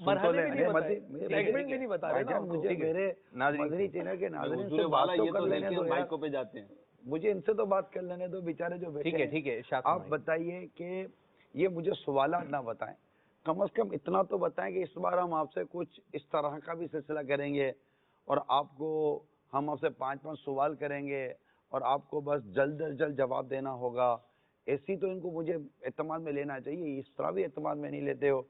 مرحلے بھی نہیں بتائے، سیگمنٹ بھی نہیں بتا رہے بھائی نا جان آپ کو۔ مجھے میرے ناظرین مدنی چینل کے ناظرین سے حضور بات والا تو یہ کر تو لینے لیکن دو یار، بائکوں پہ جاتے ہیں۔ مجھے ان سے تو بات کر لینے دو بیچارے جو بیٹھے ہیں۔ ٹھیک ہے ارشاد آپ فرمائیے۔ بتائیے کہ یہ مجھے سوالات نہ بتائیں، کم از کم اتنا تو بتائیں کہ اس بار ہم آپ سے کچھ اس طرح کا بھی سلسلہ کریں گے اور آپ کو ہم آپ سے 5 سوال کریں گے اور آپ کو بس جلد از جلد جواب دینا ہوگا۔ ایسی تو ان کو مجھے اعتماد میں لینا چاہیے، اس طرح بھی اعتماد میں نہیں لیتے ہو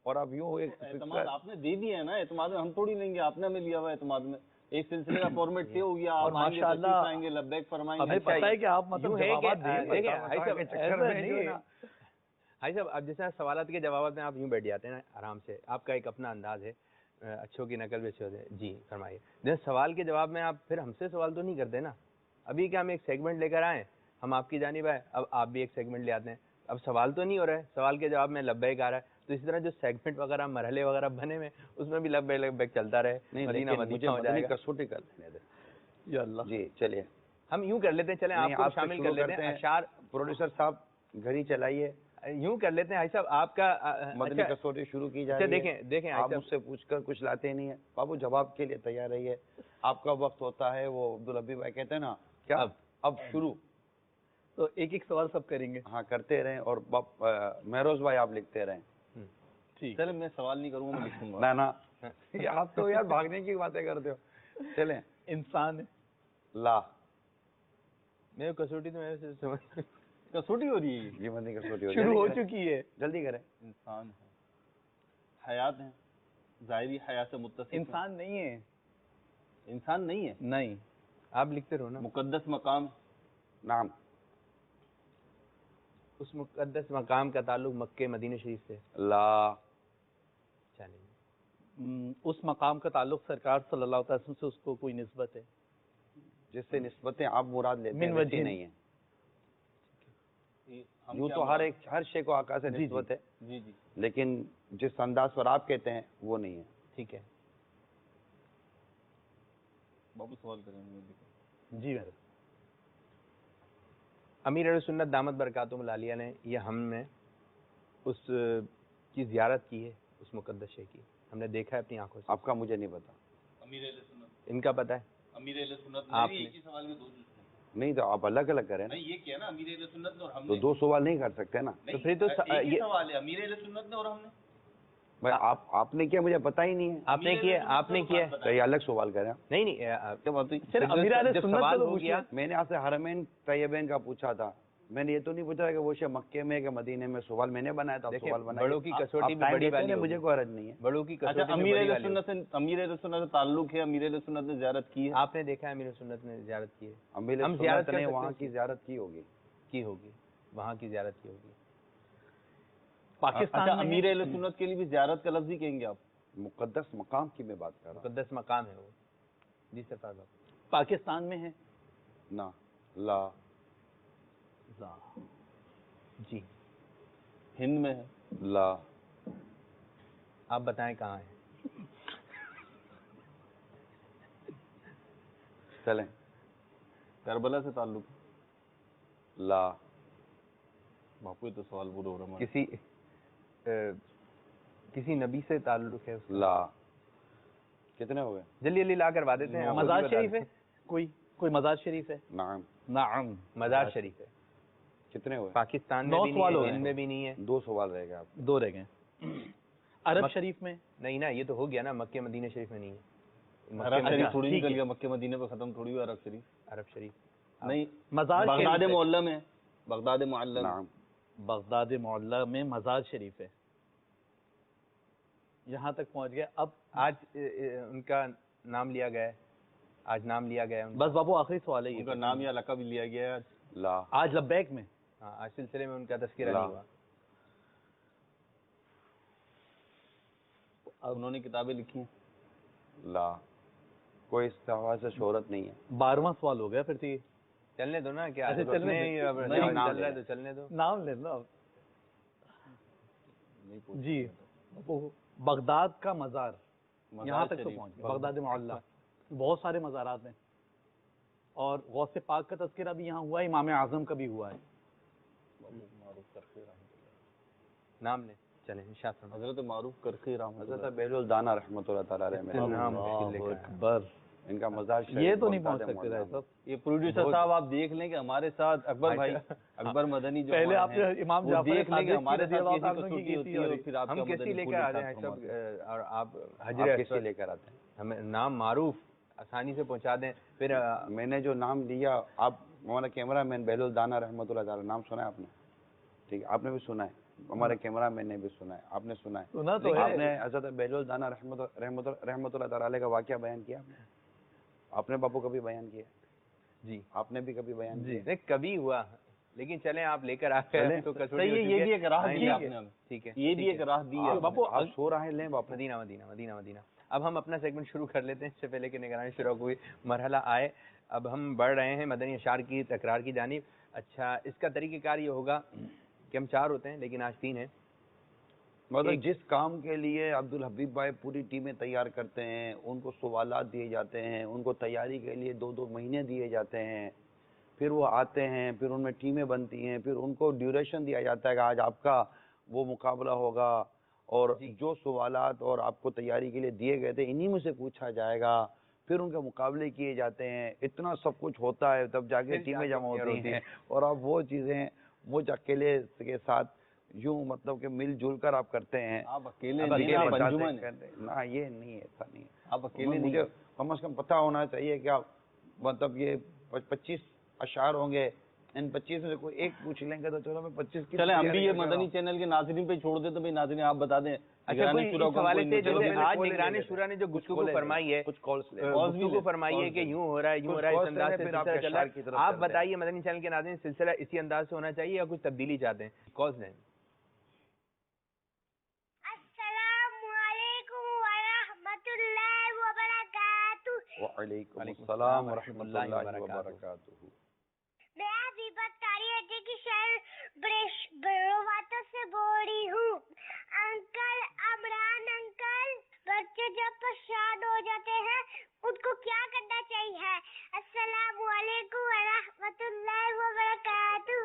اور اب یوں ایک اعتماد آپ نے دے دیا ہے نا، اعتماد میں ہم تھوڑی لیں گے، آپ نے ہمیں لیا ہوا اعتماد میں۔ ایک سلسلے کا فارمیٹ طے ہو گیا، اور آپ آئیں گے، ماشاءاللہ تشریف لائیں گے، لبیک فرمائیں گے۔ ہمیں پتہ ہے کہ آپ مطلب یوں ہے کہ جوابات دیں گے۔ دیکھیں بھائی صاحب، چکر میں جو ہے نا، بھائی صاحب اب جیسے سوالات کے جوابات میں آپ یوں بیٹھ جاتے ہیں نا آرام سے، آپ کا ایک اپنا انداز ہے، اچھوں کی نقل بھی اچھے ہوتے ہیں۔ جی فرمائیے۔ جیسے سوال کے جواب میں آپ پھر ہم سے سوال تو نہیں کرتے نا، ابھی کیا ہم ایک سیگمنٹ لے کر آئے، ہم آپ کی جانب آئے، اب آپ بھی ایک سیگمنٹ لے آتے ہیں، اب سوال تو نہیں ہو رہا ہے، سوال کے جواب میں لبیک آ رہا ہے، تو اسی طرح جو سیگمنٹ وغیرہ مرحلے وغیرہ بنے ہوئے اس میں بھی لبیک چلتا رہے، نہیں مدینہ لیکن مدینہ مجھے ہو جائے مدنی گا۔ کسوٹی کر لینے دیں۔ یا اللہ، جی چلیے، ہم یوں کر لیتے ہیں، چلیں آپ نہیں، کو آپ سے شامل کر شروع لیتے کرتے ہیں، ہیں۔ اشعار پروڈیوسر صاحب گھڑی چلائیے، یوں کر لیتے ہیں بھائی صاحب، آپ کا مدنی اچھا کسوٹی شروع کی جا اچھا، رہی ہے۔ دیکھیں آپ بھائی مجھ سے پوچھ کر کچھ لاتے نہیں ہیں بابو، جواب کے لیے تیار رہیے، آپ کا وقت ہوتا ہے، وہ عبدالحبیب بھائی کہتے ہیں نا کیا اب شروع، تو ایک ایک سوال سب کریں گے۔ ہاں کرتے رہیں، اور مہروز بھائی آپ لکھتے رہیں۔ ٹھیک، چلے میں سوال نہیں کروں گا، میں لکھوں گا۔ نا آپ تو یار بھاگنے کی باتیں کرتے ہو۔ چلیں، انسان ہے، لا میرے کسوٹی تو میرے سے سمجھ کسوٹی ہو رہی ہے، یہ مدنی کسوٹی شروع ہو جلدی کریں، چکی ہے۔ جلدی کریں۔ انسان ہے، حیات ہیں، ظاہری حیات سے متصف ہیں۔ انسان نہیں ہے، انسان نہیں ہے، نہیں، آپ لکھتے رہو نا۔ مقدس مقام، نام، اس مقدس مقام کا تعلق مکہ مدینہ شریف سے، لا چلیے اس مقام کا تعلق سرکار صلی اللہ علیہ وسلم سے اس کو کوئی نسبت ہے؟ جس سے نسبتیں آپ مراد لیتے ہیں من ویسی وجہ نہیں ہے، ہم یوں کیا تو ہر شے کو آقا سے جی، جی۔ نسبت ہے، جی جی، لیکن جس انداز پر آپ کہتے ہیں وہ نہیں ہے۔ ٹھیک ہے۔ بابو سوال کریں گے۔ جی میرے امیر اہل سنت دامت برکاتہم العالیہ نے یہ ہم نے اس کی زیارت کی ہے، اس مقدس شے کی، ہم نے دیکھا ہے اپنی آنکھوں سے۔ آپ کا مجھے نہیں پتا، امیر اہل سنت، ان کا پتہ ہے؟ امیر اہل سنت آپ نے نے- ایک ہی سوال میں دو جوتے ہیں۔ نہیں تو آپ الگ الگ کریں نا، نہیں یہ کیا نا، امیر اہل سنت نے اور ہم تو نے، دو سوال نہیں کر سکتے نا تو پھر تو ایک ہی یہ سوال ہے، امیر اہل سنت نے اور ہم نے۔ بھائی، آپ نے کیا مجھے پتا ہی نہیں ہے، آپ نے کیا، آپ نے کیا ہے؟ تو یہ الگ سوال کریں۔ نہیں نہیں کیا بات ہوئی؟ چلے امیر اہل جب سنت سوال تو ہو پوچھیں۔ گیا، میں نے آپ سے حرمین طیبین کا پوچھا تھا، میں نے یہ تو نہیں پوچھا کہ وہ شے مکے میں کہ مدینے میں، سوال میں نے بنایا تھا، دیکھیں سوال بنایا، بڑوں کی کسوٹی بھی بڑی والی مجھے ہوگی، کوئی حرج نہیں ہے۔ بڑوں کی اچھا، کسوٹی بھی امیر بڑی اہل والی ہوگی۔ سنت سے، امیر اہل سنت سے تعلق ہے، امیر اہل سنت نے زیارت کی ہے۔ آپ نے دیکھا ہے امیر سنت نے زیارت کی ہے، امیر ہم سنت زیارت کر نے سکتے وہاں ہیں، کی زیارت کی ہوگی۔ کی ہوگی، وہاں کی زیارت کی ہوگی۔ پاکستان اچھا، میں امیر اہل سنت کے لیے بھی زیارت کا لفظ ہی کہیں گے آپ؟ مقدس مقام کی میں بات کر رہا مقدس مقام ہے وہ۔ جی سرفراز صاحب۔ پاکستان میں ہے؟ ہوں، نا، لا، جی ہند میں ہے؟ لا، آپ بتائیں کہاں ہے؟ چلیں، کربلا سے تعلق ہے؟ لا، باپو یہ تو سوال برا ہو رہا ہے ہمارا۔ کسی نبی سے تعلق ہے اس کا؟ لا، کتنے ہو گئے؟ جلدی جلدی لا کروا دیتے ہیں۔ مزار شریف ہے؟ کوئی مزار شریف ہے؟ نعم، نعم، مزار شریف ہے۔ کتنے ہوئے؟ پاکستان میں 9 بھی نہیں سوال ہو ہے، گئے۔ ہند میں بھی نہیں ہے۔ 2 سوال رہ گئے آپ کے۔ 2 رہ گئے۔ عرب شریف میں؟ نہیں نا، یہ تو ہو گیا نا، مکہ مدینہ شریف میں نہیں ہے۔ عرب شریف تھوڑی ٹھیک نکل ہے۔ گیا، مکہ مدینے پہ ختم تھوڑی ہوا عرب شریف۔ عرب شریف نہیں، مزار بغداد شریف ہے۔ معلیٰ میں، بغداد معلیٰ میں۔ نعم، بغداد معلیٰ میں مزار شریف ہے، یہاں تک پہنچ گئے۔ اب آج ان کا نام لیا گیا ہے، آج نام لیا گیا ہے ان کا۔ بس بابو آخری سوال ہے ان کا یہ، نام یا لقب لیا گیا ہے۔ لا، آج لبیک میں ہاں، آج سلسلے میں ان کا تذکرہ لا۔ نہیں ہوا۔ انہوں نے کتابیں لکھی ہیں؟ لا، کوئی اس حوالے سے شہرت نہیں ہے۔ 12واں سوال ہو گیا پھر تو یہ۔ چلنے دو نا، کیا اچھا، چلنے نہیں، دو۔ اب نہیں، نام نام چل رہا ہے لے تو چلنے دو۔ نام لے لو۔ نہیں پوچھ جی، سکتے۔ بغداد کا مزار، مزار یہاں تک تو شریف۔ پہنچ گئے۔ بغداد معلیٰ بہت سارے مزارات ہیں، اور غوث پاک کا تذکرہ بھی یہاں ہوا ہے، امام اعظم کا بھی ہوا ہے۔ معروف کرتے رحمۃ اللہ۔ نام لیں۔ چلیں ارشاد فرمائیں۔ حضرت معروف کرخی رحمۃ اللہ حضرت بہلول دانا رحمۃ اللہ تعالیٰ علیہ میں نام مشکل لے اللہ کر آئے۔ اکبر، ان کا مزار شریف یہ تو نہیں بہت پہنچ زیادہ سکتے معظم ہے۔ صاحب۔ یہ پروڈیوسر صاحب آپ دیکھ لیں کہ ہمارے ساتھ اکبر بھائی، اکبر مدنی جو پہلے ہمارے آپ نے ہیں، امام وہ جعفر دیکھ لیں کہ صادق ہمارے رضی ساتھ اللہ کیسی تعالیٰ عنہ کی کسوٹی ہوتی تھی ہے اور اور پھر آپ ہم کا کیسی مدنی لے پھول کر کے آتے ساتھ ہیں فرماتے ہیں۔ سب، اور آپ آپ حجر کیسے اسود لے کر آتے ہیں؟ ہمیں نام معروف آسانی سے پہنچا دیں، پھر میں نے جو نام لیا، آپ ہمارا کیمرہ مین بہلول دانا رحمۃ اللہ تعالیٰ، نام سنا ہے آپ نے؟ ٹھیک ہے، آپ نے بھی سنا ہے، ہمارے کیمرہ مین نے بھی سنا ہے، آپ نے سنا ہے، سنا تو لیکن آپ ہے۔ نے حضرت بہلول دانا رحمۃ اللہ تعالیٰ علیہ کا واقعہ بیان کیا آپ نے؟ آپ نے باپو کبھی بیان کیا؟ جی آپ نے بھی کبھی بیان جی کیا؟ نہیں کبھی ہوا، لیکن چلیں آپ لے کر آ چلیں۔ گئے تو کسوٹی صحیح ہے، ہو یہ چکی بھی ایک راہ آئندہ دی آپ آپ نے نے ہمیں، ٹھیک ہے، یہ بھی ایک راہ دی ہے باپو آپ سو رہے ہیں، لیں باپو۔ مدینہ مدینہ مدینہ مدینہ۔ اب ہم اپنا سیگمنٹ شروع کر لیتے ہیں، اس سے پہلے کہ نگران شورا کوئی مرحلہ آئے۔ اب ہم بڑھ رہے ہیں مدنی اشعار کی تکرار کی جانب۔ اچھا، اس کا طریقہ کار یہ ہوگا کہ ہم 4 ہوتے ہیں لیکن آج 3 ہیں۔ مطلب جس کام کے لیے عبدالحبیب بھائی پوری ٹیمیں تیار کرتے ہیں، ان کو سوالات دیے جاتے ہیں، ان کو تیاری کے لیے 2 مہینے دیے جاتے ہیں، پھر وہ آتے ہیں، پھر ان میں ٹیمیں بنتی ہیں، پھر ان کو ڈیوریشن دیا جاتا ہے کہ آج آپ کا وہ مقابلہ ہوگا، اور جو سوالات اور آپ کو تیاری کے لیے دیے گئے تھے انہی میں سے پوچھا جائے گا، پھر ان کے مقابلے کیے جاتے ہیں، اتنا سب کچھ ہوتا ہے، تب جا کے ٹیمیں جمع ہوتی ہیں، اور آپ وہ چیزیں مجھ اکیلے کے ساتھ یوں مطلب کہ مل جل کر آپ کرتے ہیں۔ آپ اکیلے اب نہیں، یہ آپ بتاتے انجمن ہیں۔ ہیں، نہ یہ نہیں ہے، ایسا نہیں ہے۔ آپ اکیلے مجھے نہیں، کم از کم پتہ ہونا چاہیے کہ آپ مطلب یہ 25 اشعار ہوں گے، ان 25 میں سے کوئی ایک پوچھ لیں گے تو چلو میں 25 کی چلیں ہم بھی تیاری یہ کر رہا مدنی ہوں۔ چینل کے ناظرین پہ چھوڑ دیں تو بھائی ناظرین آپ بتا دیں۔ اچھا، کوئی اس حوالے سے چلو جیسے میں نے آج کال لے نگران لیتے شورا نے جو کچھ گفتگو کالیں لے فرمائی ہے، کچھ کالس لے گفتگو فرمائی ہے کہ یوں ہو رہا ہے، یوں ہو رہا ہے، اس انداز سے سلسلہ چل رہا ہے۔ آپ بتائیے مدنی چینل کے ناظرین، سلسلہ اسی انداز سے ہونا چاہیے یا کچھ تبدیلی چاہتے ہیں؟ کالس لیں۔ السلام علیکم ورحمۃ اللہ وبرکاتہ۔ وعلیکم السلام ورحمۃ اللہ وبرکاتہ۔ میں حبیبت کاری اڈے کی شہر بروواتا سے بول رہی ہوں۔ انکل عمران انکل، بچے جب پریشان ہو جاتے ہیں ان کو کیا کرنا چاہیے؟ السلام علیکم ورحمۃ اللہ وبرکاتہ۔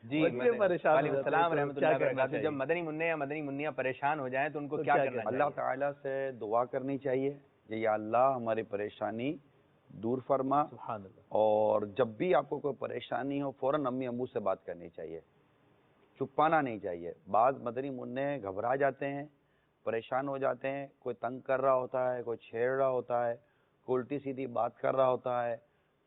جی، بچے پریشان ہو وعلیکم جاتے السلام ہیں تو ورحمۃ کیا اللہ کرنا وبرکاتہ۔ چاہیے؟ جب مدنی منع یا مدنی منیا پریشان ہو جائیں تو ان کو کیا کرنا چاہیے؟ اللہ تعالیٰ سے دعا کرنی چاہیے کہ یا اللہ ہماری پریشانی دور فرما، سبحان اللہ۔ اور جب بھی آپ کو کوئی پریشانی ہو فوراً امی ابو سے بات کرنی چاہیے، چھپانا نہیں چاہیے۔ بعض مدنی منع گھبرا جاتے ہیں، پریشان ہو جاتے ہیں، کوئی تنگ کر رہا ہوتا ہے، کوئی چھیڑ رہا ہوتا ہے، کوئی الٹی سیدھی بات کر رہا ہوتا ہے،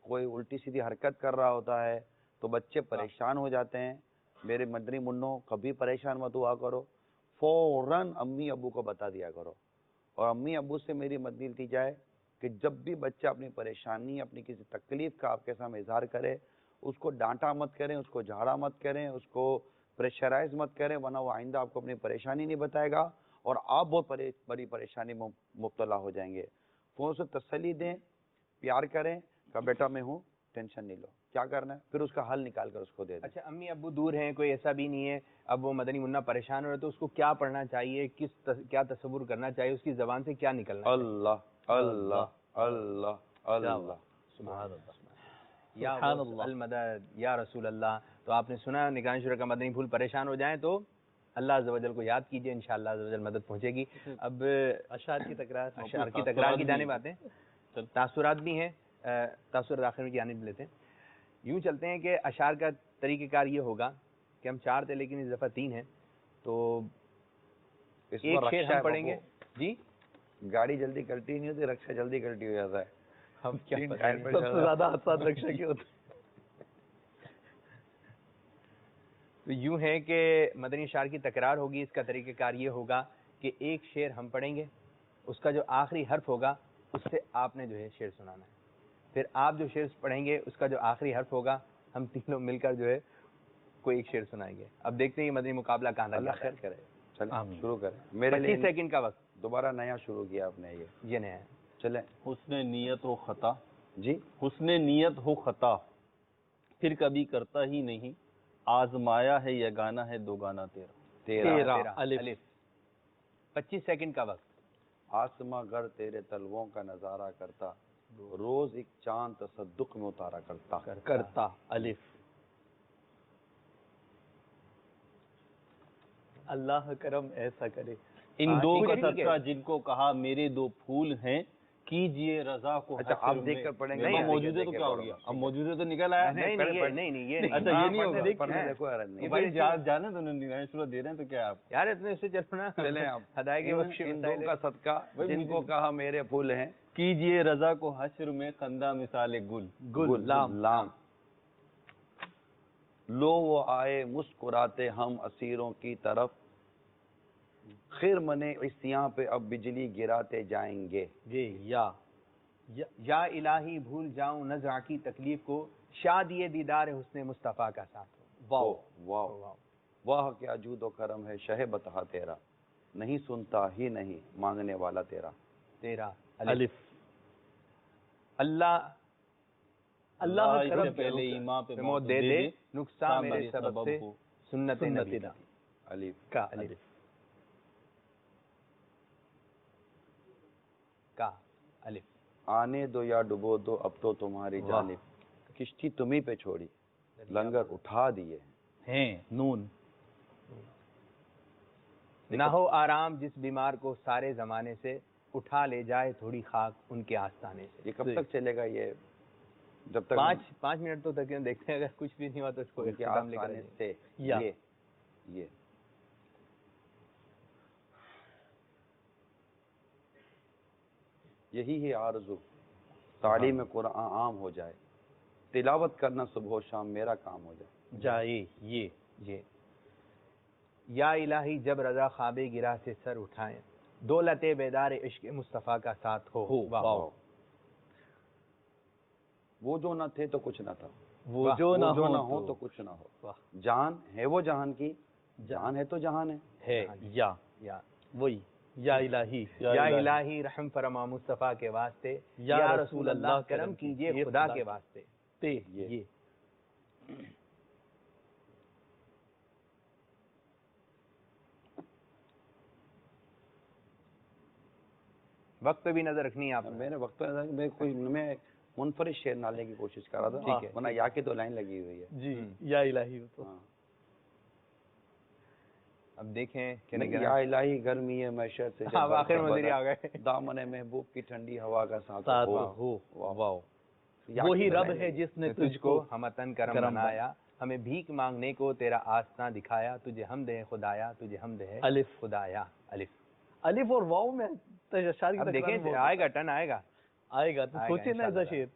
کوئی الٹی سیدھی حرکت کر رہا ہوتا ہے، تو بچے پریشان ہو جاتے ہیں۔ میرے مدنی منوں کبھی پریشان مت ہوا کرو، فوراً امی ابو کو بتا دیا کرو۔ اور امی ابو سے میری مدنی التجا ہے کہ جب بھی بچہ اپنی پریشانی، اپنی کسی تکلیف کا آپ کے سامنے اظہار کرے، اس کو ڈانٹا مت کریں، اس کو جھاڑا مت کریں، اس کو پریشرائز مت کریں، ورنہ وہ آئندہ آپ کو اپنی پریشانی نہیں بتائے گا اور آپ بہت بڑی پریشانی میں مبتلا ہو جائیں گے۔ فون سے تسلی دیں، پیار کریں کہ بیٹا میں ہوں، ٹینشن نہیں لو، کیا کرنا ہے پھر اس کا حل نکال کر اس کو دے دیں۔ اچھا، امی ابو دور ہیں، کوئی ایسا بھی نہیں ہے، اب وہ مدنی منع پریشان ہو رہے تو اس کو کیا پڑھنا چاہیے، کیا تصور کرنا چاہیے، اس کی زبان سے کیا نکلنا چاہیے؟ اللہ اللہ اللہ اللہ، سبحان اللہ، یا سبحان اللہ۔ المدد یا رسول اللہ۔ تو آپ نے سنا نگران شورا کا مدنی پھول پریشان ہو جائیں تو اللہ عز و جل کو یاد کیجئے، انشاءاللہ عز و جل مدد پہنچے گی۔ اب اشعار کی تکرار، اشعار کی تکرار کی جانب آتے ہیں، تاثرات بھی ہیں، تاثرات آخر کی جانب لیتے ہیں۔ یوں چلتے ہیں کہ اشعار کا طریقہ کار یہ ہوگا کہ ہم 4 تھے لیکن اس دفعہ 3 ہیں، تو اس ایک میں شعر رکشا ہم ہے پڑھیں گے۔ بابو، جی، گاڑی جلدی کلٹی نہیں ہوتی، رکشا جلدی کلٹی ہو جاتا ہے۔ ہم کیا تین پتہ ٹائر ہے؟ پہ سب چل سے رہا زیادہ حادثات رکشا کے ہوتے ہیں۔ تو یوں ہے کہ مدنی اشعار کی تکرار ہوگی۔ اس کا طریقہ کار یہ ہوگا کہ ایک شعر ہم پڑھیں گے، اس کا جو آخری حرف ہوگا اس سے آپ نے جو ہے شعر سنانا ہے، پھر آپ جو شعر پڑھیں گے اس کا جو آخری حرف ہوگا ہم تینوں مل کر جو ہے کوئی ایک شعر سنائیں گے۔ اب دیکھتے ہیں یہ مدنی مقابلہ کہاں تک اللہ جاتا ہے۔ خیر کرے، چلیں آمین۔ شروع کریں۔ میرے 25 لیے سیکنڈ کا وقت، دوبارہ نیا شروع کیا آپ نے، یہ نیا ہے۔ چلیں حسن نیت ہو خطا، جی۔ حسن نیت ہو خطا، پھر کبھی کرتا ہی نہیں، آزمایا ہے یہ گانا ہے دو گانا تیرا۔ تیرا الف۔ 25 سیکنڈ کا وقت۔ آسماں گر تیرے تلووں کا نظارہ کرتا، روز ایک چاند تصدق میں اتارا کرتا۔ الف۔ اللہ کرم ایسا کرے. ان دو ٹھیک کا ہے، ٹھیک ہے. صدقہ جن کو کہا میرے دو پھول ہیں کیجئے رضا کو اچھا حشر آپ میں. دیکھ کر پڑھیں گے. اب نہیں، موجود ہے تو دیکھ کے کیا ہو پڑھو. گیا؟ اب موجود ہے تو نکل آیا. نہیں نہیں یہ نہیں. اچھا یہ نہیں ہوگا. پڑھنے دیکھو یار نہیں. بھائی جانے تو نگرانی شورا دے رہے ہیں تو کیا آپ یار اتنے سے چلو نا. چلیں آپ ہدایت کے بخشی ان دو مسائل کا صدقہ جن کو کہا میرے پھول ہیں کیجئے رضا کو حشر میں خندہ مثال گل. گل لام. لو وہ آئے مسکراتے ہم اسیروں کی طرف، خیر منے عصیاں پہ اب بجلی گراتے جائیں گے. یا الہی بھول جاؤں نزع کی تکلیف کو، شادی دیدار حسن مصطفیٰ کا ساتھ ہو. واہ واہ کیا جود و کرم ہے شہ بتہا تیرا، نہیں سنتا ہی نہیں مانگنے والا تیرا. الف. اللہ اس سے پہلے ایمان پہ موت دے دے، نقصان میرے سبب سے ہو سنت نبی. الف کا الف کا الف. آنے دو یا ڈبو دو اب تو تمہاری جانب، کشتی تمہیں پہ چھوڑی لنگر اٹھا دیے ہیں. نون. نہ ہو آرام جس بیمار کو سارے زمانے سے، اٹھا لے جائے تھوڑی خاک ان کے آستانے سے. یہ کب تک چلے گا یہ؟ جب تک 5 منٹ تو تک دیکھتے ہیں، اگر کچھ بھی نہیں ہوا تو اس کو ان کے اختتام لے کر آستانے سے یہ یہی ہے آرزو، تعلیم قرآن عام ہو جائے، تلاوت کرنا صبح و شام میرا کام ہو جائے. یہ یا الہی جب رضا خواب گرا سے سر اٹھائیں، دولت بیدار عشق مصطفیٰ کا ساتھ ہو. واہ. وہ جو نہ تھے تو کچھ نہ تھا، وہ جو نہ ہو تو کچھ نہ ہو. جان ہے وہ جہان کی، جان ہے تو جہان ہے. یا وہی یا الہی یا الہی رحم فرما مصطفیٰ کے واسطے، یا رسول اللہ کرم کیجئے خدا کے واسطے. یہ وقت پہ بھی نظر رکھنی ہے آپ نے. میں نے وقت میں منفرد شعر نالے کی کوشش کر رہا تھا، ورنہ یا کی تو لائن لگی ہوئی ہے. جی یا الہی. تو اب دیکھیں کہ یا الہی گرمی ہے معیشت سے جب آخر مدری آ گئے، دامن محبوب کی ٹھنڈی ہوا کا ساتھ ہو. واہ. وہی رب ہے جس نے تجھ کو ہمتن کرم بنایا، ہمیں بھیک مانگنے کو تیرا آستاں دکھایا، تجھے حمد ہے خدایا، تجھے حمد ہے الف خدایا. الف اور واو میں اشار اب دیکھیں آئے گا ٹن آئے گا تو سوچے نا ایسا شعر.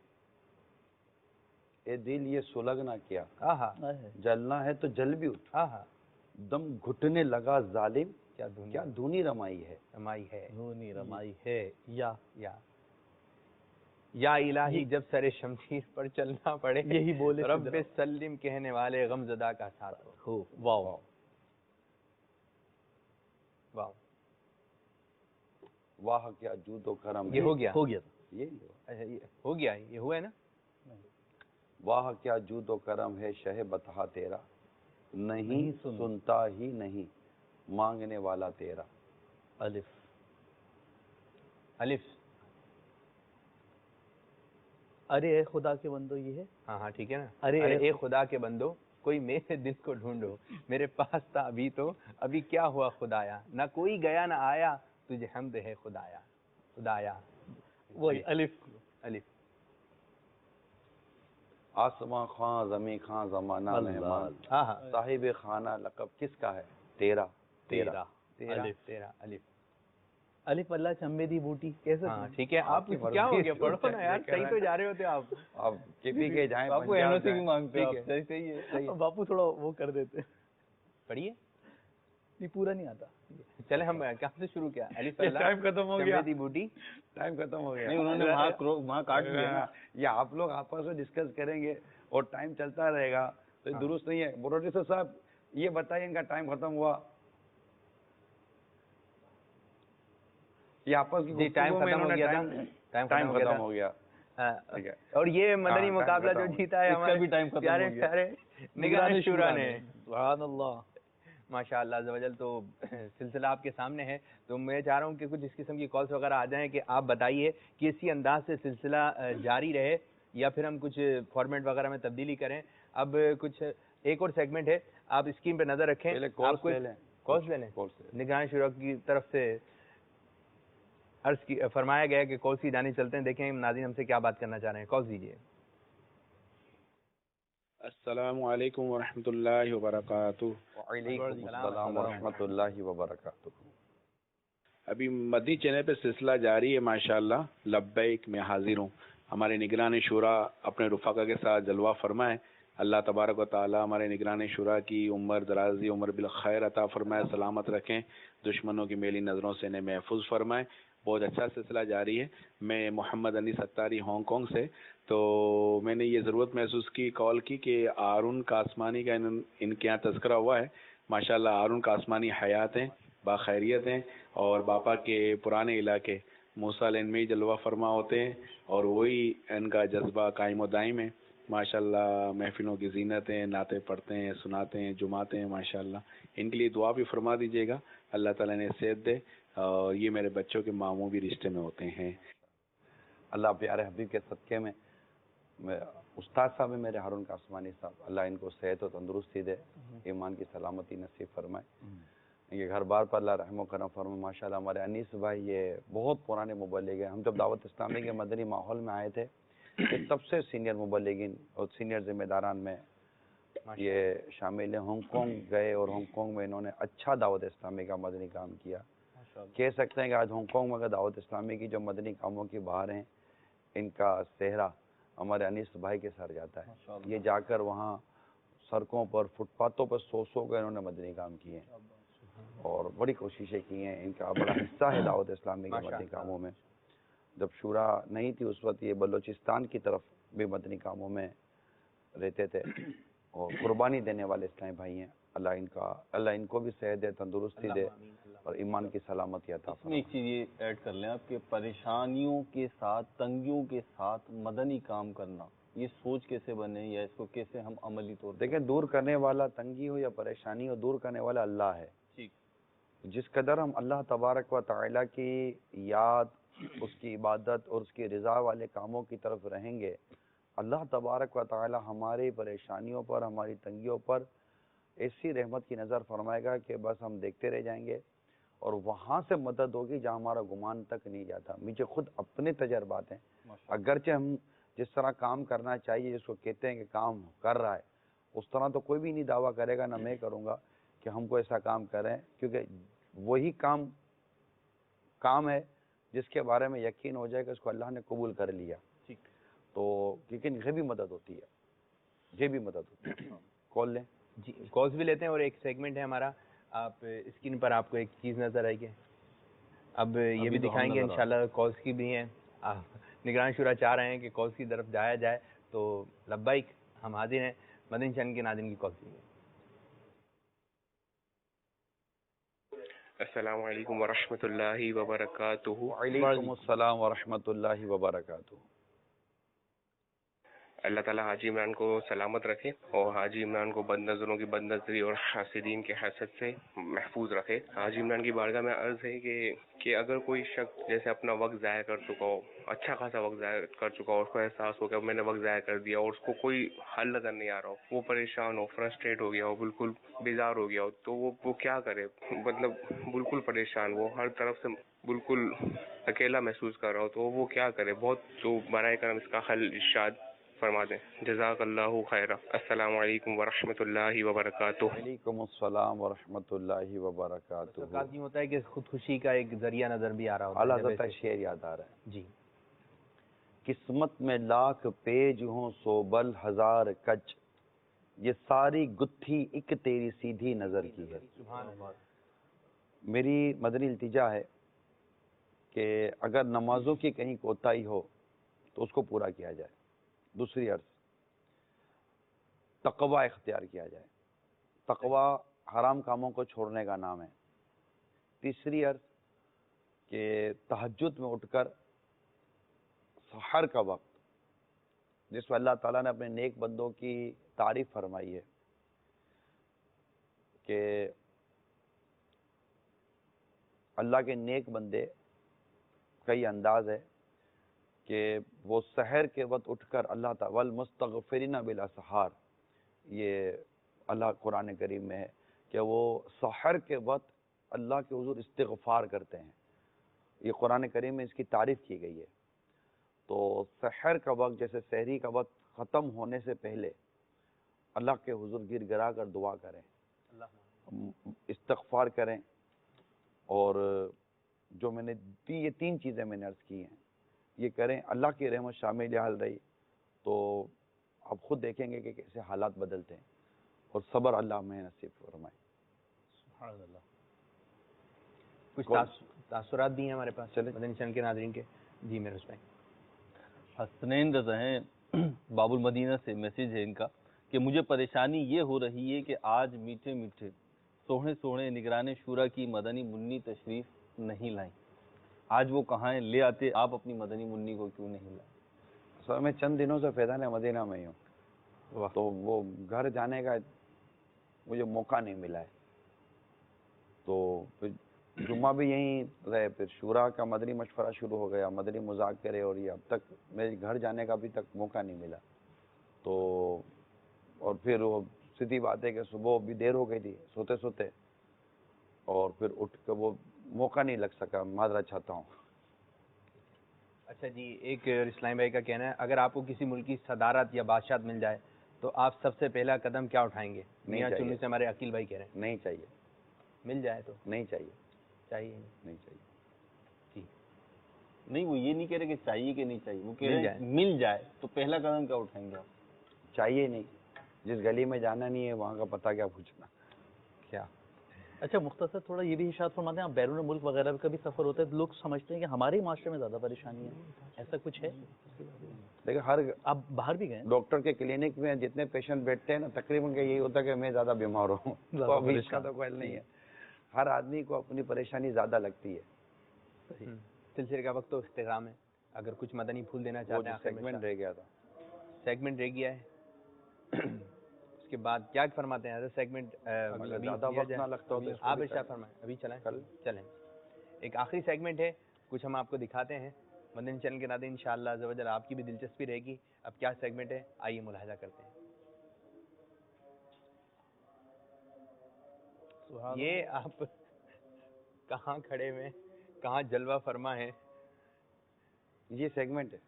اے دل یہ سلگنا کیا، آہا جلنا ہے تو جل بھی اٹھ، آہا دم گھٹنے لگا ظالم، کیا کیا دھونی رمائی ہے. دھونی رمائی ہے. یا الہی جب سر شمشیر پر چلنا پڑے، یہی بولے رب سلم کہنے والے غم زدہ کا ساتھ ہو. واو. واہ کیا جود و کرم. یہ ہو گیا یہ ہو گیا، یہ ہوا ہے نا. واہ کیا جود و کرم ہے شہ بتہا تیرا، نہیں سنتا ہی نہیں مانگنے والا تیرا. الف. ارے اے خدا کے بندو یہ ہے. ہاں ٹھیک ہے نا. ارے اے خدا کے بندو کوئی میرے دل کو ڈھونڈو، میرے پاس تھا ابھی تو ابھی کیا ہوا خدایا، نہ کوئی گیا نہ آیا، تجھے حمد ہے خدایا. وہی الف. آسماں خاں زمیں خاں زمانہ مہمان، صاحب خانہ لقب کس کا ہے؟ تیرا. الف اللہ چمبے دی بوٹی. کیسے؟ ہاں ٹھیک ہے. آپ کیا ہو گیا، پڑھو نا یار، صحیح تو جا رہے ہوتے آپ. کے پی کے جائیں باپو این سی بھی مانگتے ہیں. صحیح ہے. باپو تھوڑا وہ کر دیتے. پڑھیے. نہیں پورا نہیں آتا. چلے ہم کہاں سے شروع کیا؟ الف اللہ ٹائم ختم ہو گیا. دی بوٹی ٹائم ختم ہو گیا. نہیں انہوں نے وہاں کاٹ دیا. یا آپ لوگ آپس میں ڈسکس کریں گے اور ٹائم چلتا رہے گا تو درست نہیں ہے. پروڈیوسر صاحب یہ بتائیے ان کا ٹائم ختم ہوا. یہ آپس کی ٹائم ختم ہو گیا تھا. ٹائم ختم ہو گیا. اور یہ مدنی مقابلہ جو جیتا ہے ہمارے پیارے پیارے نگران شورا نے. سبحان اللہ. ماشاء اللہ عز و جل. تو سلسلہ آپ کے سامنے ہے، تو میں چاہ رہا ہوں کہ کچھ اس قسم کی کالس وغیرہ آ جائیں کہ آپ بتائیے کہ اسی انداز سے سلسلہ جاری رہے یا پھر ہم کچھ فارمیٹ وغیرہ میں تبدیلی کریں. اب کچھ ایک اور سیگمنٹ ہے، آپ اسکرین پہ نظر رکھیں. کالز لے لیں. کال سے نگران شورا کی طرف سے عرض کی فرمایا گیا کہ کالز کی جانب چلتے ہیں, دیکھیں ناظرین ہم سے کیا بات کرنا چاہ رہے ہیں. کالز دیجیے. السلام علیکم ورحمۃ اللہ وبرکاتہ. وعلیکم السلام ورحمۃ اللہ وبرکاتہ. ابھی مدنی چینل پہ سلسلہ جاری ہے ماشاءاللہ. لبیک میں حاضر ہوں. ہمارے نگران شورا اپنے رفقا کے ساتھ جلوہ فرمائے. اللہ تبارک و تعالی ہمارے نگران شورا کی عمر درازی, عمر بالخیر عطا فرمائے, سلامت رکھیں, دشمنوں کی میلی نظروں سے انہیں محفوظ فرمائے. بہت اچھا سلسلہ جاری ہے. میں محمد انیس ستاری ہانگ کانگ سے. تو میں نے یہ ضرورت محسوس کی, کال کی کہ ہارون کاسمانی کا ان کے یہاں تذکرہ ہوا ہے. ماشاءاللہ ہارون کاسمانی حیات ہیں, باخیریت ہیں, اور باپا کے پرانے علاقے موسیٰ لین میں ہی جلوہ فرما ہوتے ہیں, اور وہی ان کا جذبہ قائم و دائم ہے. ماشاءاللہ محفلوں کی زینت ہیں, نعتیں پڑھتے ہیں, سناتے ہیں, جماتے ہیں. ماشاءاللہ ان کے لیے دعا بھی فرما دیجیے گا, اللہ تعالیٰ نے صحت دے, اور یہ میرے بچوں کے ماموں بھی رشتے میں ہوتے ہیں. اللہ پیارے حبیب کے صدقے میں استاد صاحب ہیں میرے ہارون کاسمانی صاحب, اللہ ان کو صحت و تندرستی دے, ایمان کی سلامتی نصیب فرمائے. یہ گھر بار پر اللہ رحم و کرم فرمائے. ماشاءاللہ ہمارے انیس بھائی یہ بہت پرانے مبلغ ہیں. ہم جب دعوت اسلامی کے مدنی ماحول میں آئے تھے, یہ سب سے سینئر مبلغین اور سینئر ذمہ داران میں یہ شامل ہیں. ہانگ کانگ گئے اور ہانگ کانگ میں انہوں نے اچھا دعوت اسلامی کا مدنی کام کیا. کہہ سکتے ہیں کہ آج ہانگ کانگ میں اگر دعوت اسلامی کی جو مدنی کاموں کی بہار ہیں, ان کا صحرا ہمارے انیس بھائی کے سر جاتا ہے. یہ جا کر وہاں سڑکوں پر, فٹ پاتھوں پر سو کر انہوں نے مدنی کام کیے ہیں, اور بڑی کوششیں کی ہیں. ان کا بڑا حصہ ہے دعوت اسلامی کے مدنی کاموں میں. جب شورا نہیں تھی اس وقت یہ بلوچستان کی طرف بھی مدنی کاموں میں رہتے تھے, اور قربانی دینے والے اسلامی بھائی ہیں. اللہ ان کو بھی صحت دے, تندرستی دے, اور ایمان کی سلامتی عطا اس میں ایک چیز یہ ایڈ کر لیں آپ کہ پریشانیوں کے ساتھ, تنگیوں کے ساتھ مدنی کام کرنا, یہ سوچ کیسے بنے, یا اس کو کیسے ہم عملی طور دیکھیں, دور کرنے والا تنگی ہو یا پریشانی ہو, دور کرنے والا اللہ ہے. ٹھیک. جس قدر ہم اللہ تبارک و تعالیٰ کی یاد, اس کی عبادت اور اس کی رضا والے کاموں کی طرف رہیں گے, اللہ تبارک و تعالیٰ ہماری پریشانیوں پر, ہماری تنگیوں پر ایسی رحمت کی نظر فرمائے گا کہ بس ہم دیکھتے رہ جائیں گے, اور وہاں سے مدد ہوگی جہاں ہمارا گمان تک نہیں جاتا. مجھے خود اپنے تجربات ہیں, اگرچہ ہم جس طرح کام کرنا چاہیے, جس کو کہتے ہیں کہ کام کر رہا ہے, اس طرح تو کوئی بھی نہیں دعویٰ کرے گا, نہ میں کروں گا کہ ہم کو ایسا کام کریں, کیونکہ وہی کام ہے جس کے بارے میں یقین ہو جائے کہ اس کو اللہ نے قبول کر لیا. تو لیکن یہ بھی مدد ہوتی ہے, یہ بھی مدد ہوتی ہے. کال لیں. جی, کالز بھی لیتے ہیں, اور ایک سیگمنٹ ہے ہمارا, آپ اسکرین پر آپ کو ایک چیز نظر آئے گی, اب یہ بھی دکھائیں گے انشاءاللہ. کالز کی بھی ہیں, نگران شورا چاہ رہے ہیں کہ کالز کی طرف جایا جائے, تو لبیک ہم حاضر ہیں. مدنی چینل کے ناظرین کی کالز کی. السلام علیکم ورحمۃ اللہ وبرکاتہ. وعلیکم السلام ورحمۃ اللہ وبرکاتہ. اللہ تعالیٰ حاجی عمران کو سلامت رکھے, اور حاجی عمران کو بد نظروں کی بد نظری اور حاسدین کے حسد سے محفوظ رکھے. حاجی عمران کی بارگاہ میں عرض ہے کہ اگر کوئی شخص جیسے اپنا وقت ضائع کر چکا ہو, اچھا خاصا وقت ضائع کر چکا ہو, اس کو احساس ہو کہ اب میں نے وقت ضائع کر دیا, اور اس کو کوئی حل نظر نہیں آ رہا ہو, وہ پریشان ہو, فرسٹریٹ ہو گیا ہو, بالکل بیزار ہو گیا ہو, تو وہ کیا کرے؟ مطلب بالکل پریشان, وہ ہر طرف سے بالکل اکیلا محسوس کر رہا ہو, تو وہ کیا کرے؟ بہت تو برائے کرم اس کا حل ارشاد فرما دیں. جزاک اللہ خیرہ. السلام علیکم ورحمۃ اللہ وبرکاتہ. وعلیکم السلام ورحمۃ اللہ وبرکاتہ. یہ ہوتا ہے کہ خودکشی کا ایک ذریعہ نظر بھی آ رہا ہوتا ہے. اعلیٰ حضرت شعر یاد آ رہا ہے. جی. قسمت میں لاکھ پیج ہوں سو بل ہزار کچ, یہ ساری گتھی ایک تیری سیدھی نظر کی ہے. میری مدنی التجا ہے کہ اگر نمازوں کی کہیں کوتاہی ہو تو اس کو پورا کیا جائے. دوسری عرض, تقوی اختیار کیا جائے. تقوی حرام کاموں کو چھوڑنے کا نام ہے. تیسری عرض کہ تہجد میں اٹھ کر سحر کا وقت, جس میں اللہ تعالیٰ نے اپنے نیک بندوں کی تعریف فرمائی ہے کہ اللہ کے نیک بندے کئی انداز ہے کہ وہ سحر کے وقت اٹھ کر اللہ تعالی والمستغفرین بالاسحار, یہ اللہ قرآن کریم میں ہے کہ وہ سحر کے وقت اللہ کے حضور استغفار کرتے ہیں. یہ قرآن کریم میں اس کی تعریف کی گئی ہے. تو سحر کا وقت جیسے سحری کا وقت ختم ہونے سے پہلے اللہ کے حضور گر گرا کر دعا کریں, استغفار کریں, اور جو میں نے یہ 3 چیزیں میں نے عرض کی ہیں یہ کریں. اللہ کی رحمت شامل حال رہی تو آپ خود دیکھیں گے کہ کیسے حالات بدلتے ہیں, اور صبر اللہ ہمیں نصیب فرمائے. سبحان اللہ. کچھ تاثرات بھی ہیں ہمارے پاس مدنی چینل کے ناظرین کے. جی میرے بھائی. حسنین رضا ہیں باب المدینہ سے, میسیج ہے ان کا کہ مجھے پریشانی یہ ہو رہی ہے کہ آج میٹھے میٹھے سوہنے سوہنے نگران شورا کی مدنی منی تشریف نہیں لائیں. آج وہ کہاں ہیں, لے آتے آپ اپنی مدنی منی کو کیوں نہیں لائیں؟ سر میں چند دنوں سے فیضان مدینہ میں ہی ہوں, تو وہ گھر جانے کا مجھے موقع نہیں ملا ہے. تو پھر جمعہ بھی یہیں رہے, پھر شورا کا مدنی مشورہ شروع ہو گیا, مدنی مذاکرے, اور یہ اب تک میرے گھر جانے کا ابھی تک موقع نہیں ملا. تو اور پھر وہ سیدھی بات ہے کہ صبح بھی دیر ہو گئی تھی سوتے سوتے, اور پھر اٹھ کے وہ موقع نہیں لگ سکا. معذرت چاہتا ہوں. اچھا جی, ایک اسلام بھائی کا کہنا ہے اگر آپ کو کسی ملک کی صدارت یا بادشاہت مل جائے تو آپ سب سے پہلا قدم کیا اٹھائیں گے؟ میاں چنی سے ہمارے عقیل بھائی کہہ رہے ہیں. نہیں چاہیے. مل جائے تو نہیں چاہیے. چاہیے نہیں چاہیے. جی نہیں, وہ یہ نہیں کہہ رہے کہ چاہیے کہ نہیں چاہیے, وہ کہہ رہے ہیں مل جائے تو پہلا قدم کیا اٹھائیں گے آپ؟ چاہیے نہیں. جس گلی میں جانا نہیں ہے وہاں کا پتہ کیا پوچھنا. کیا اچھا مختصر تھوڑا یہ بھی ارشاد فرماتے ہیں, آپ بیرون ملک وغیرہ کا بھی سفر ہوتا ہے تو لوگ سمجھتے ہیں کہ ہمارے معاشرے میں زیادہ پریشانی ہے, ایسا کچھ ہے؟ لیکن ہر آپ باہر بھی گئے ڈاکٹر کے کلینک میں جتنے پیشنٹ بیٹھتے ہیں نا تقریباً یہی ہوتا ہے کہ میں زیادہ بیمار ہوں, تو ابھی اس کا تو کوئی نہیں ہے. ہر آدمی کو اپنی پریشانی زیادہ لگتی ہے. سلسلے کا وقت تو اختتام ہے, اگر کچھ مدنی پھول دینا چاہتے ہیں. سیگمنٹ رہ گیا تھا, سیگمنٹ رہ گیا ہے, اس کے بعد کیا فرماتے ہیں؟ سیگمنٹ زیادہ وقت نہ لگتا ہو تو آپ ارشاد فرمائیں. ابھی چلیں چلیں, ایک آخری سیگمنٹ ہے, کچھ ہم آپ کو دکھاتے ہیں. مدنی چینل کے ناظرین انشاءاللہ عز و جل آپ کی بھی دلچسپی رہے گی. اب کیا سیگمنٹ ہے آئیے ملاحظہ کرتے ہیں. یہ آپ کہاں کھڑے ہوئے, کہاں جلوہ فرما ہے. یہ سیگمنٹ ہے.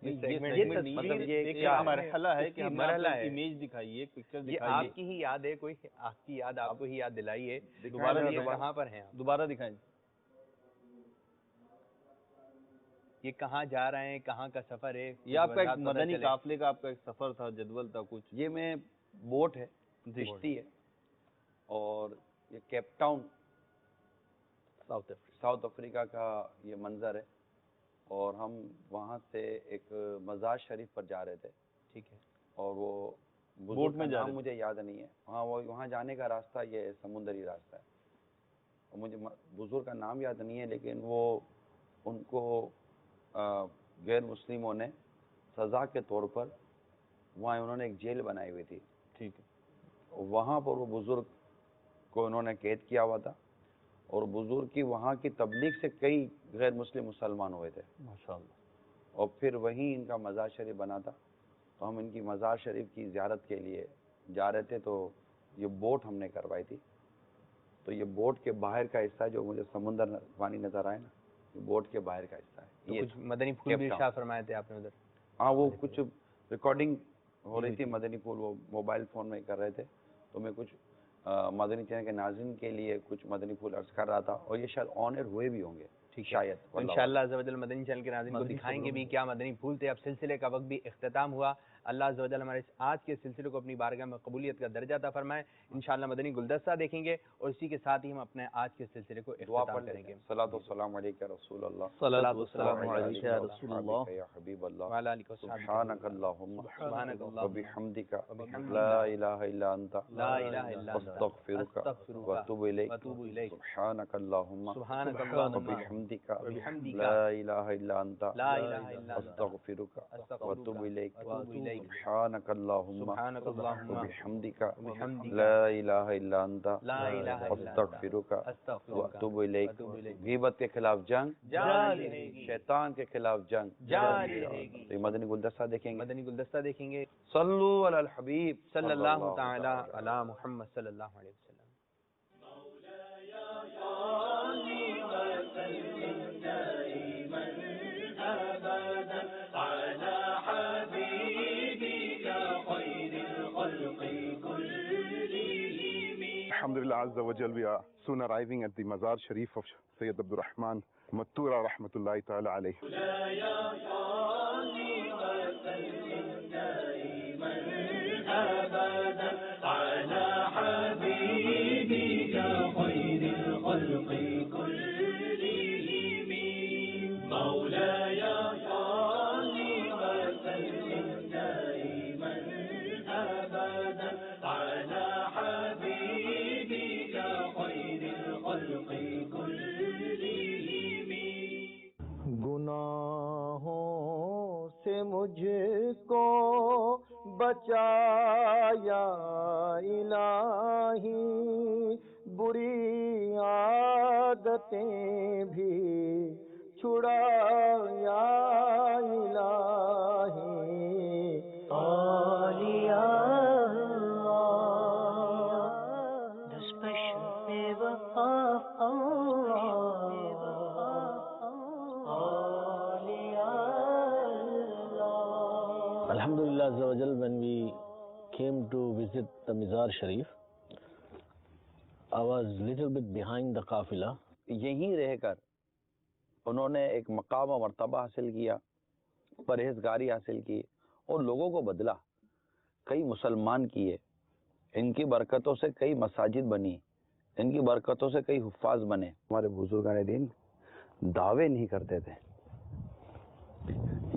مطلب یہ کیا مرحلہ ہے کہ ہم مرحلہ ہے, امیج دکھائیے, پکچر یہ دکھائیے. آپ کی ہی یاد ہے, کوئی آپ کی یاد آپ کو ہی یاد دلائیے. دوبارہ کہاں پر ہیں آپ؟ دوبارہ دکھائیں. یہ کہاں جا رہے ہیں, کہاں کا سفر ہے؟ یہ آپ کا ایک مدنی قافلے کا آپ کا ایک سفر تھا, جدول تھا کچھ. یہ میں بوٹ ہے, کشتی ہے, اور یہ کیپ ٹاؤن ساؤتھ افریقہ کا یہ منظر ہے, اور ہم وہاں سے ایک مزار شریف پر جا رہے تھے. ٹھیک ہے. اور وہ بوٹ میں نام مجھے یاد نہیں ہے. ہاں وہاں جانے کا راستہ یہ سمندری راستہ ہے, اور مجھے بزرگ کا نام یاد نہیں ہے, لیکن وہ ان کو غیر مسلموں نے سزا کے طور پر وہاں انہوں نے ایک جیل بنائی ہوئی تھی. ٹھیک ہے. وہاں پر وہ بزرگ کو انہوں نے قید کیا ہوا تھا, اور بزرگ کی وہاں کی تبلیغ سے کئی غیر مسلم مسلمان ہوئے تھے ماشاءاللہ. اور پھر وہیں ان کا مزار شریف بنا تھا. تو ہم ان کی مزار شریف کی زیارت کے لیے جا رہے تھے, تو یہ بوٹ ہم نے کروائی تھی. تو یہ بوٹ کے باہر کا حصہ جو مجھے سمندر پانی نظر آئے نا, یہ بوٹ کے باہر کا حصہ ہے. تو کچھ مدنی پھول بھی ارشاد فرمائے تھے آپ نے ادھر. ہاں وہ کچھ ریکارڈنگ ہو رہی تھی مدنی پھول, وہ موبائل فون میں کر رہے تھے, تو میں کچھ مدنی چینل کے ناظرین کے لیے کچھ مدنی پھول عرض کر رہا تھا, اور یہ شاید آن ایئر ہوئے بھی ہوں گے شاید. انشاءاللہ عز و جل مدنی چینل کے ناظرین کو دکھائیں گے بھی کیا مدنی پھول تھے. اب سلسلے کا وقت بھی اختتام ہوا. اللہ عز و جل ہمارے آج کے سلسلے کو اپنی بارگاہ میں قبولیت کا درجہ عطا فرمائے. انشاءاللہ مدنی گلدستہ دیکھیں گے, اور اسی کے ساتھ ہی ہم اپنے آج کے سلسلے کو اختتام کریں گے. صلاۃ والسلام علیکہ رسول اللہ, صلاۃ والسلام علیکہ یا رسول اللہ, یا حبیب اللہ, وعلی آلہ و صحبہ. سبحانک اللہم سبحانک اللہم وبحمدک لا الہ الا انت لا الہ الا انت استغفرک واتوب الیک. سبحانک اللہم وبحمدک لا الہ الا انت استغفرک واتوب الیک. سبحانک اللہم وبحمدک لا الہ الا انت استغفرک واتوب الیک. غیبت کے خلاف جنگ, شیطان کے خلاف جنگ جاری رہے گی. تو مدنی گلدستہ دیکھیں گے, مدنی گلدستہ دیکھیں گے. صلو علی الحبیب صلی اللہ تعالی علی محمد صلی اللہ علیہ وسلم. Alhamdulillah Azza wa Jal, we are soon arriving at the Mazar Sharif of Sayyid Abdul Rahman Mattura Rahmatullahi Ta'ala alayhi. گناہوں سے مجھ کو بچا یا الہی، بری عادتیں بھی چھڑا یا الہی، Alhamdulillah Azza wa Jal, when we came to visit the Mazar Sharif, I was little bit behind the qafila. یہیں رہ کر انہوں نے ایک مقام و مرتبہ حاصل کیا، پرہیزگاری حاصل کی اور لوگوں کو بدلا، کئی مسلمان کیے، ان کی برکتوں سے کئی مساجد بنی، ان کی برکتوں سے کئی حفاظ بنے۔ ہمارے بزرگان دین دعوے نہیں کرتے تھے،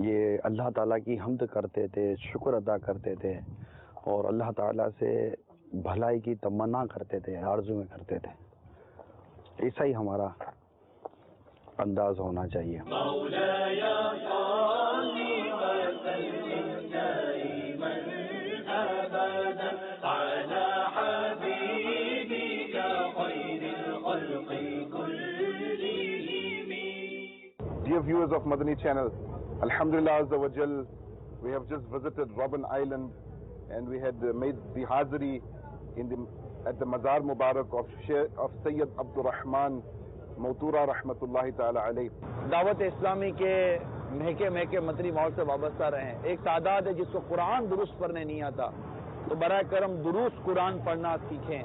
یہ اللہ تعالیٰ کی حمد کرتے تھے، شکر ادا کرتے تھے اور اللہ تعالیٰ سے بھلائی کی تمنا کرتے تھے، آرزویں کرتے تھے۔ ایسا ہی ہمارا انداز ہونا چاہیے۔ Dear viewers of Madani Channel, Alhamdulillah Azza wa Jal, we have just visited Robben Island and we had made the Hazri at the Mazar Mubarak of Sayyid Abdul Rahman Mattura Rahmatullahi Ta'ala alayhi. دعوت اسلامی کے مہکے مہکے مدنی ماحول سے وابستہ رہے ہیں۔ ایک تعداد ہے جس کو قرآن درست پڑھنے نہیں آتا، تو برائے کرم درست قرآن پڑھنا سیکھیں۔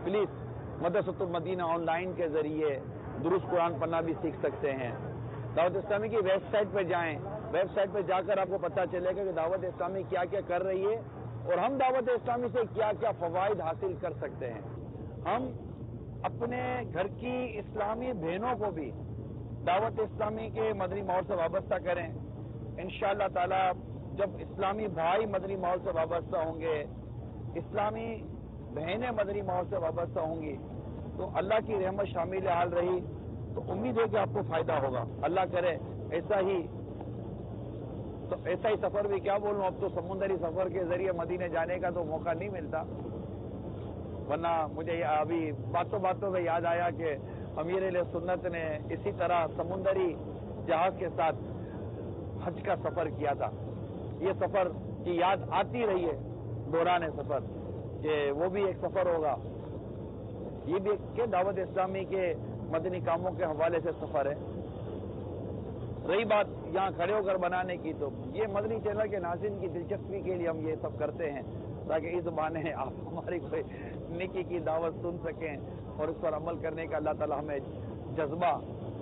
پلیز مدرسۃ المدینہ آن لائن کے ذریعے درست قرآن پڑھنا بھی سیکھ سکتے ہیں۔ دعوت اسلامی کی ویب سائٹ پہ جائیں، ویب سائٹ پہ جا کر آپ کو پتہ چلے گا کہ دعوت اسلامی کیا کیا کر رہی ہے اور ہم دعوت اسلامی سے کیا کیا فوائد حاصل کر سکتے ہیں۔ ہم اپنے گھر کی اسلامی بہنوں کو بھی دعوت اسلامی کے مدنی ماحول سے وابستہ کریں۔ انشاءاللہ تعالی جب اسلامی بھائی مدنی ماحول سے وابستہ ہوں گے، اسلامی بہنیں مدنی ماحول سے وابستہ ہوں گی، تو اللہ کی رحمت شامل حال رہی، تو امید ہے کہ آپ کو فائدہ ہوگا۔ اللہ کرے ایسا ہی سفر بھی کیا بولوں، اب تو سمندری سفر کے ذریعے مدینے جانے کا تو موقع نہیں ملتا، ورنہ مجھے ابھی باتوں میں یاد آیا کہ امیر علیہ سنت نے اسی طرح سمندری جہاز کے ساتھ حج کا سفر کیا تھا۔ یہ سفر کی یاد آتی رہی ہے دوران سفر کہ وہ بھی ایک سفر ہوگا، یہ بھی کہ دعوت اسلامی کے مدنی کاموں کے حوالے سے سفر ہے۔ رہی بات یہاں کھڑے ہو کر بنانے کی، تو یہ مدنی چینل کے ناظرین کی دلچسپی کے لیے ہم یہ سب کرتے ہیں تاکہ اس زبانے آپ ہماری کوئی نیکی کی دعوت سن سکیں اور اس پر عمل کرنے کا اللہ تعالی ہمیں جذبہ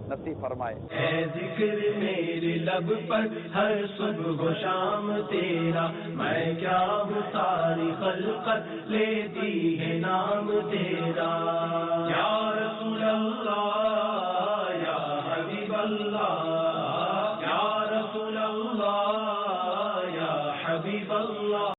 نصیب فرمائے۔ اے ذکر میرے لب پر ہر صبح و شام تیرا، میں کیا ہوں ساری خلقت لیتی ہے نام تیرا، یا رسول اللہ یا حبیب اللہ، یا رسول اللہ یا حبیب اللہ۔